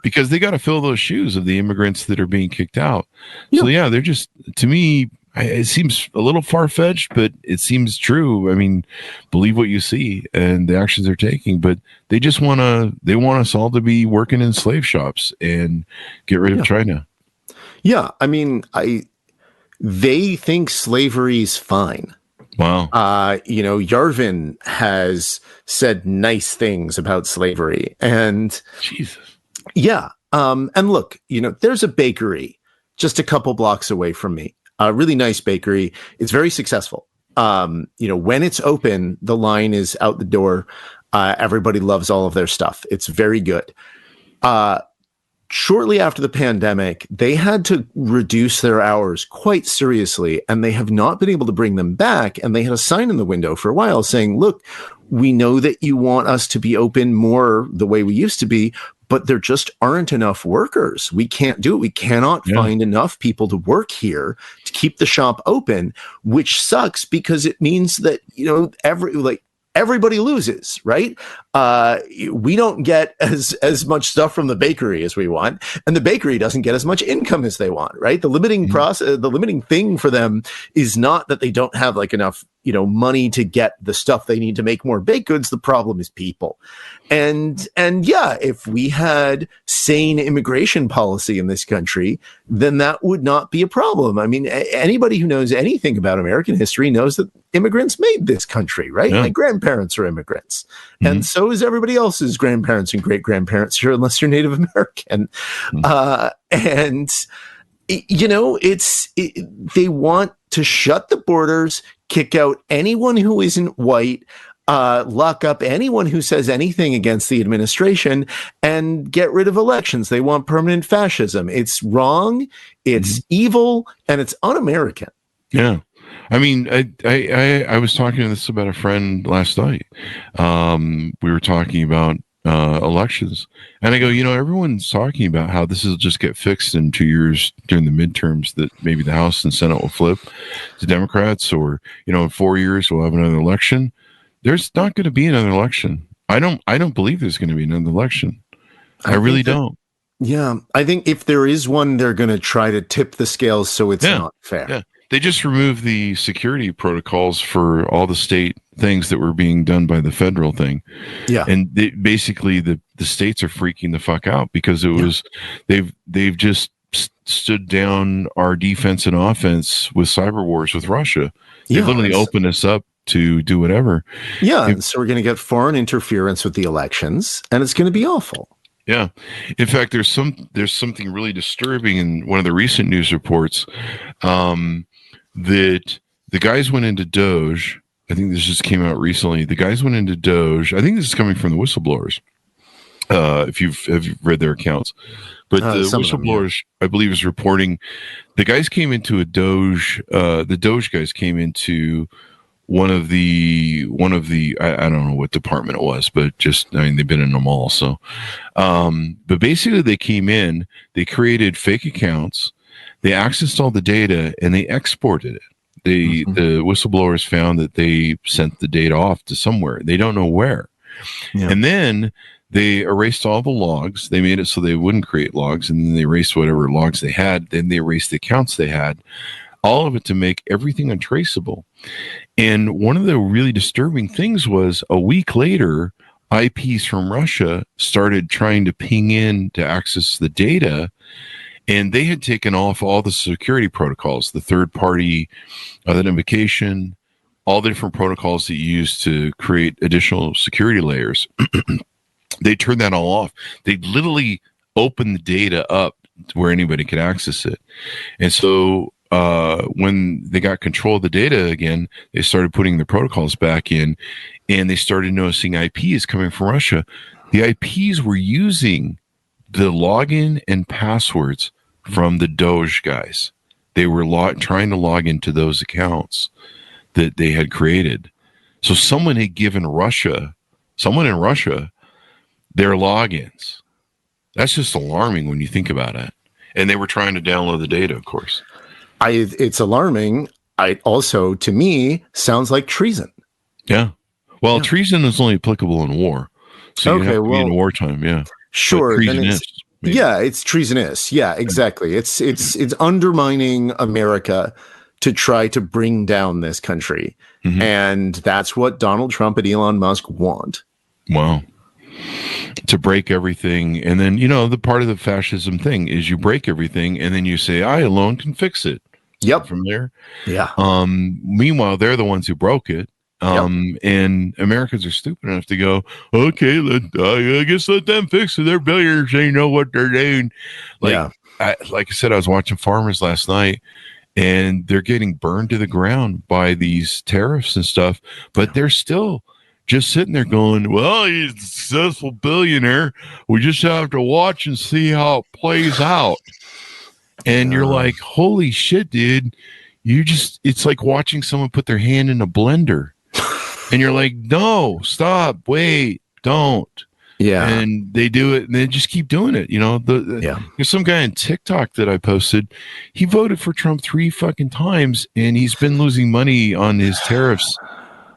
because they got to fill those shoes of the immigrants that are being kicked out. So, they're just, to me, it seems a little far-fetched, but it seems true. I mean, believe what you see and the actions they're taking, but they just want us all to be working in slave shops and get rid of China. Yeah. I mean, they think slavery's fine. Wow. You know, Yarvin has said nice things about slavery, and Jesus. Yeah. And look, you know, there's a bakery just a couple blocks away from me, a really nice bakery. It's very successful. You know, when it's open, the line is out the door. Everybody loves all of their stuff. It's very good. Shortly after the pandemic, they had to reduce their hours quite seriously, and they have not been able to bring them back. And they had a sign in the window for a while saying, look, we know that you want us to be open more the way we used to be, but there just aren't enough workers. We can't do it. We cannot find enough people to work here to keep the shop open, which sucks because it means that, you know, everybody loses, right? We don't get as much stuff from the bakery as we want, and the bakery doesn't get as much income as they want, right? The limiting the limiting thing for them is not that they don't have like enough, you know, money to get the stuff they need to make more baked goods. The problem is people. And yeah, if we had sane immigration policy in this country, then that would not be a problem. I mean, anybody who knows anything about American history knows that immigrants made this country, right? My grandparents are immigrants. And so is everybody else's grandparents and great-grandparents here, unless you're Native American. And, you know, they want to shut the borders, kick out anyone who isn't white, lock up anyone who says anything against the administration, and get rid of elections. They want permanent fascism. It's wrong, it's evil, and it's un-American. Yeah. I mean, I was talking to this about a friend last night. We were talking about elections, and I go, you know, everyone's talking about how this will just get fixed in 2 years during the midterms, that maybe the House and Senate will flip to Democrats, or, you know, in 4 years we'll have another election. There's not going to be another election. I don't believe there's going to be another election. I really don't. Yeah, I think if there is one, they're going to try to tip the scales so it's not fair. Yeah. They just removed the security protocols for all the state things that were being done by the federal thing. Yeah. And basically the states are freaking the fuck out because it was, they've just stood down our defense and offense with cyber wars with Russia. They literally opened us up to do whatever. Yeah. So we're going to get foreign interference with the elections, and it's going to be awful. Yeah. In fact, there's something really disturbing in one of the recent news reports, that the guys went into Doge. I think this just came out recently. The guys went into Doge. I think this is coming from the whistleblowers. If you've read their accounts, but the whistleblowers, I believe, is reporting the guys came into a Doge. The Doge guys came into one of the I don't know what department it was, but just, I mean, they've been in them all. So, but basically they came in, they created fake accounts, they accessed all the data, and they exported it. The whistleblowers found that they sent the data off to somewhere. They don't know where. Yeah. And then they erased all the logs. They made it so they wouldn't create logs, and then they erased whatever logs they had. Then they erased the accounts they had. All of it to make everything untraceable. And one of the really disturbing things was a week later, IPs from Russia started trying to ping in to access the data, and they had taken off all the security protocols, the third-party identification, all the different protocols that you use to create additional security layers. They turned that all off. They literally opened the data up to where anybody could access it. And so when they got control of the data again, they started putting the protocols back in, and they started noticing IPs coming from Russia. The IPs were using the login and passwords from the Doge guys. They were trying to log into those accounts that they had created. So someone had given someone in Russia, their logins. That's just alarming when you think about it. And they were trying to download the data, of course. It's alarming. Also, to me, sounds like treason. Yeah. Well, treason is only applicable in war. So you have to be in wartime, yeah. Sure. It's treasonous. Yeah, exactly. It's undermining America to try to bring down this country. Mm-hmm. And that's what Donald Trump and Elon Musk want. Wow. To break everything. And then, the part of the fascism thing is you break everything and then you say, I alone can fix it. Yep. From there. Yeah. Meanwhile, they're the ones who broke it. And Americans are stupid enough to go, okay, I guess let them fix it. They're billionaires. They know what they're doing. Like I said, I was watching Farmers last night, and they're getting burned to the ground by these tariffs and stuff, but they're still just sitting there going, well, he's a successful billionaire. We just have to watch and see how it plays out. And you're like, holy shit, dude. It's like watching someone put their hand in a blender. And you're like, no, stop, wait, don't. Yeah. And they do it, and they just keep doing it. There's some guy on TikTok that I posted. He voted for Trump 3 fucking times, and he's been losing money on his tariffs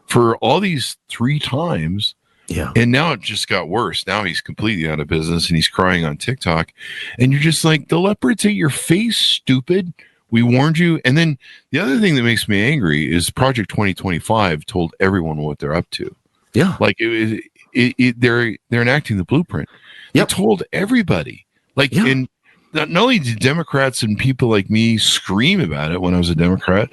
for all these 3 times. Yeah. And now it just got worse. Now he's completely out of business, and he's crying on TikTok. And you're just like, the leopards at your face, stupid. We warned you. And then the other thing that makes me angry is Project 2025 told everyone what they're up to. Yeah. Like they're enacting the blueprint. Yep. They told everybody. And not only did Democrats and people like me scream about it when I was a Democrat,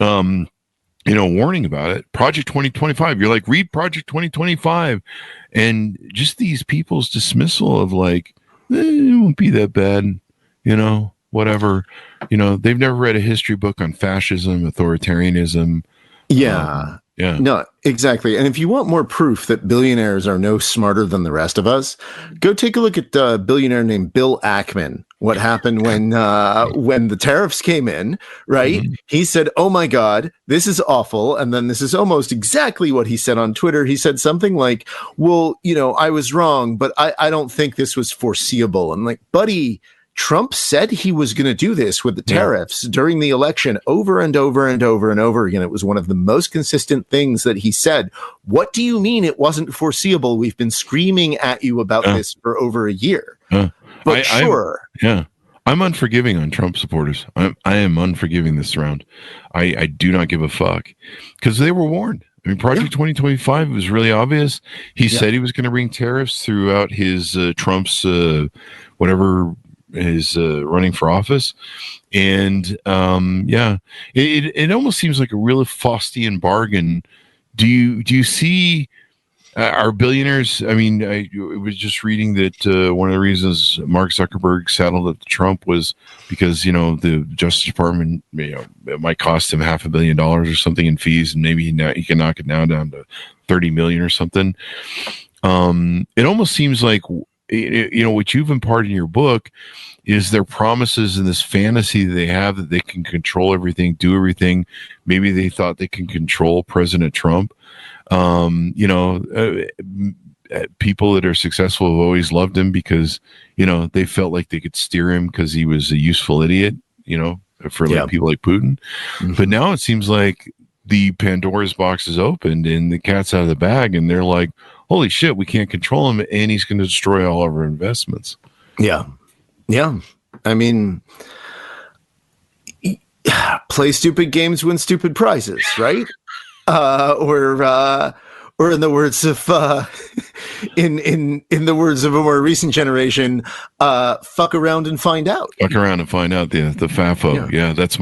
warning about it. Project 2025. You're like, read Project 2025. And just these people's dismissal of it won't be that bad, whatever. They've never read a history book on fascism, authoritarianism. Yeah. No, exactly. And if you want more proof that billionaires are no smarter than the rest of us, go take a look at a billionaire named Bill Ackman. What happened when the tariffs came in, right? Mm-hmm. He said, oh my God, this is awful. And then this is almost exactly what he said on Twitter. He said something like, well, I was wrong, but I don't think this was foreseeable. I'm like, buddy, Trump said he was going to do this with the tariffs during the election over and over and over and over again. It was one of the most consistent things that he said. What do you mean it wasn't foreseeable? We've been screaming at you about this for over a year. But I'm unforgiving on Trump supporters. I am unforgiving this round. I do not give a fuck because they were warned. I mean, Project 2025 was really obvious. He said he was going to bring tariffs throughout his Trump's whatever is running for office. And it almost seems like a real Faustian bargain. Do you see our billionaires? I mean, I was just reading that one of the reasons Mark Zuckerberg saddled up to Trump was because, the Justice Department, it might cost him $500 million or something in fees, and maybe he can knock it down to 30 million or something. It almost seems like, what you've imparted in your book is their promises and this fantasy that they have that they can control everything, do everything. Maybe they thought they can control President Trump. People that are successful have always loved him because, they felt like they could steer him because he was a useful idiot, for people like Putin. Mm-hmm. But now it seems like the Pandora's box is opened and the cat's out of the bag, and they're like, holy shit, we can't control him, and he's going to destroy all of our investments. Yeah. Yeah. I mean, play stupid games, win stupid prizes, right? Or in the words of in the words of a more recent generation, fuck around and find out. Fuck around and find out. The FAFO. Yeah, that's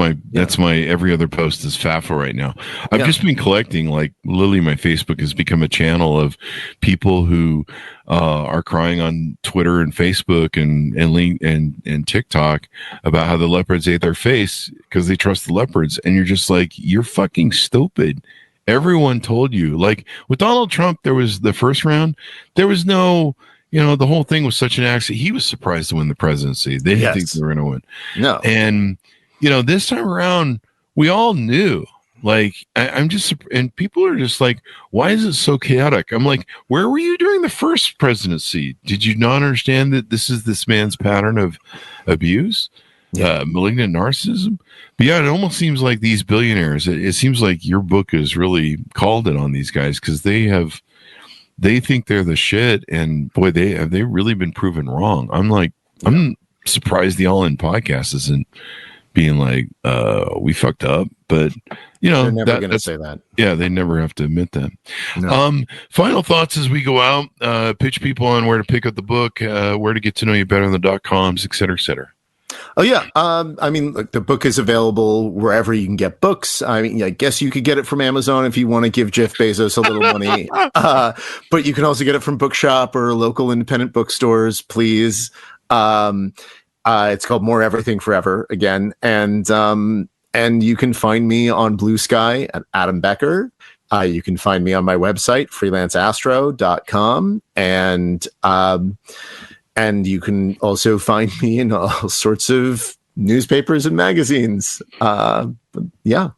my every other post is FAFO right now. I've just been collecting, like literally my Facebook has become a channel of people who are crying on Twitter and Facebook and TikTok about how the leopards ate their face because they trust the leopards, and you're just like, you're fucking stupid. Everyone told you, like with Donald Trump, there was the first round. There was no, the whole thing was such an accident. He was surprised to win the presidency. They didn't think they were going to win. No. And, this time around, we all knew. Like, I'm just, and people are just like, why is it so chaotic? I'm like, where were you during the first presidency? Did you not understand that this is this man's pattern of abuse, malignant narcissism? But yeah, it almost seems like these billionaires, it seems like your book has really called it on these guys, because they think they're the shit. And boy, they've really been proven wrong. I'm surprised the All In podcast isn't being like, we fucked up, but they're never going to say that. Yeah, they never have to admit that. No. Final thoughts as we go out. Pitch people on where to pick up the book, where to get to know you better on the .coms, et cetera, et cetera. Oh yeah. Look, the book is available wherever you can get books. I mean, I guess you could get it from Amazon if you want to give Jeff Bezos a little money. But you can also get it from Bookshop or local independent bookstores, please. It's called More Everything Forever again. And you can find me on Blue Sky at Adam Becker. You can find me on my website, freelanceastro.com. And you can also find me in all sorts of newspapers and magazines. Yeah.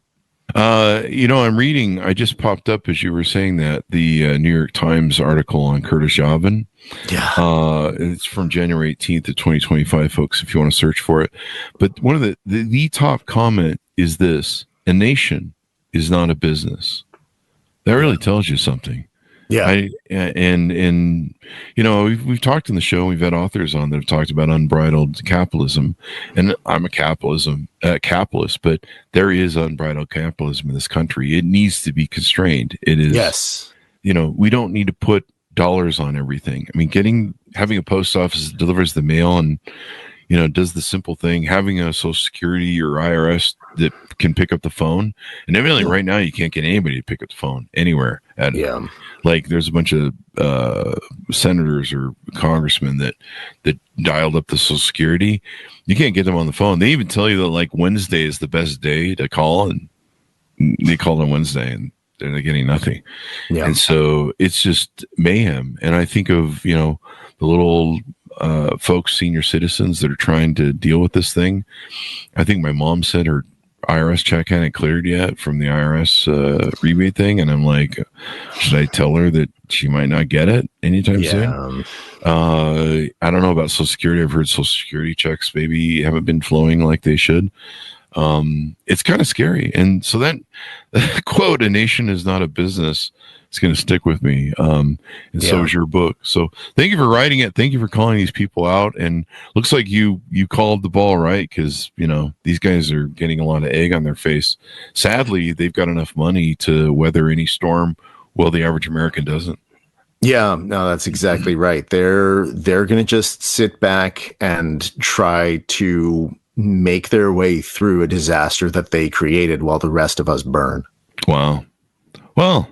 I'm reading, I just popped up as you were saying that, the New York Times article on Curtis Javan. Yeah. It's from January 18th of 2025, folks, if you want to search for it. But one of the top comment is this: a nation is not a business. That really tells you something. Yeah. We've talked in the show, we've had authors on that have talked about unbridled capitalism, and I'm a capitalist, but there is unbridled capitalism in this country. It needs to be constrained. It is. Yes. We don't need to put dollars on everything. I mean, having a post office that delivers the mail and, does the simple thing, having a Social Security or IRS that can pick up the phone. And evidently right now you can't get anybody to pick up the phone anywhere. Like there's a bunch of senators or congressmen that dialed up the Social Security. You can't get them on the phone. They even tell you that like Wednesday is the best day to call, and they call on Wednesday and they're getting nothing. Yeah. And so it's just mayhem. And I think of, the little folks, senior citizens that are trying to deal with this thing. I think my mom said her IRS check hadn't cleared yet from the IRS rebate thing. And I'm like, should I tell her that she might not get it anytime soon? I don't know about Social Security. I've heard Social Security checks maybe haven't been flowing like they should. It's kind of scary. And so that quote, "a nation is not a business," is going to stick with me. So is your book. So thank you for writing it. Thank you for calling these people out. And looks like you called the ball right, because, these guys are getting a lot of egg on their face. Sadly, they've got enough money to weather any storm. Well, the average American doesn't. Yeah, no, that's exactly right. They're going to just sit back and try to make their way through a disaster that they created while the rest of us burn. Wow. Well,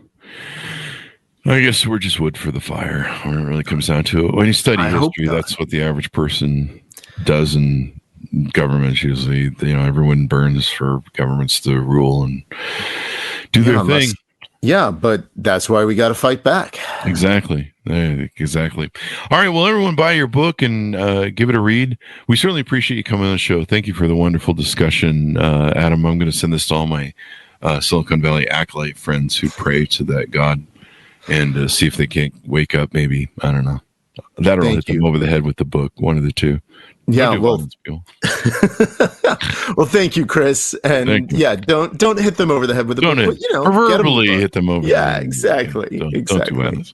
I guess we're just wood for the fire when it really comes down to it. When you study history, that's what the average person does in governments usually. Everyone burns for governments to rule and do their thing. Yeah, but that's why we got to fight back. Exactly. Exactly. All right. Well, everyone buy your book and give it a read. We certainly appreciate you coming on the show. Thank you for the wonderful discussion, Adam. I'm going to send this to all my Silicon Valley acolyte friends who pray to that God and see if they can't wake up. Maybe. I don't know. That or I'll hit them over the head with the book. One of the two. Yeah, well, well, thank you, Chris. And don't hit them over the head with the book. Verbally hit them over. Yeah, exactly. Don't do violence.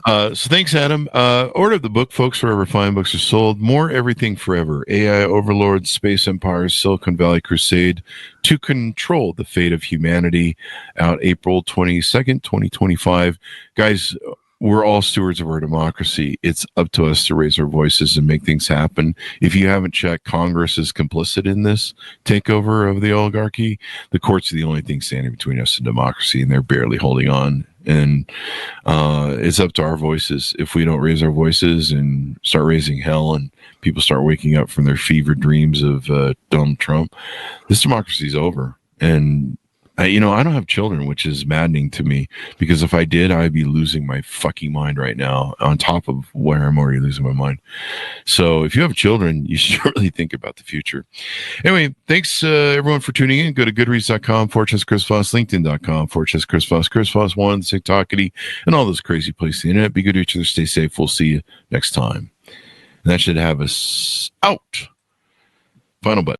So thanks, Adam. Order the book, folks, wherever fine books are sold. More Everything Forever: AI Overlords, Space Empires, Silicon Valley Crusade to Control the Fate of Humanity. Out April 22nd, 2025. Guys, we're all stewards of our democracy. It's up to us to raise our voices and make things happen. If you haven't checked, Congress is complicit in this takeover of the oligarchy. The courts are the only thing standing between us and democracy, and they're barely holding on. And it's up to our voices. If we don't raise our voices and start raising hell, and people start waking up from their fevered dreams of Donald Trump, this democracy is over. And I don't have children, which is maddening to me, because if I did, I'd be losing my fucking mind right now, on top of where I'm already losing my mind. So if you have children, you should really think about the future. Anyway, thanks everyone for tuning in. Go to goodreads.com, Chris Voss, LinkedIn.com, Chris Voss, Chris Voss 1, TikTokity, and all those crazy places on the internet. Be good to each other. Stay safe. We'll see you next time. And that should have us out. Final button.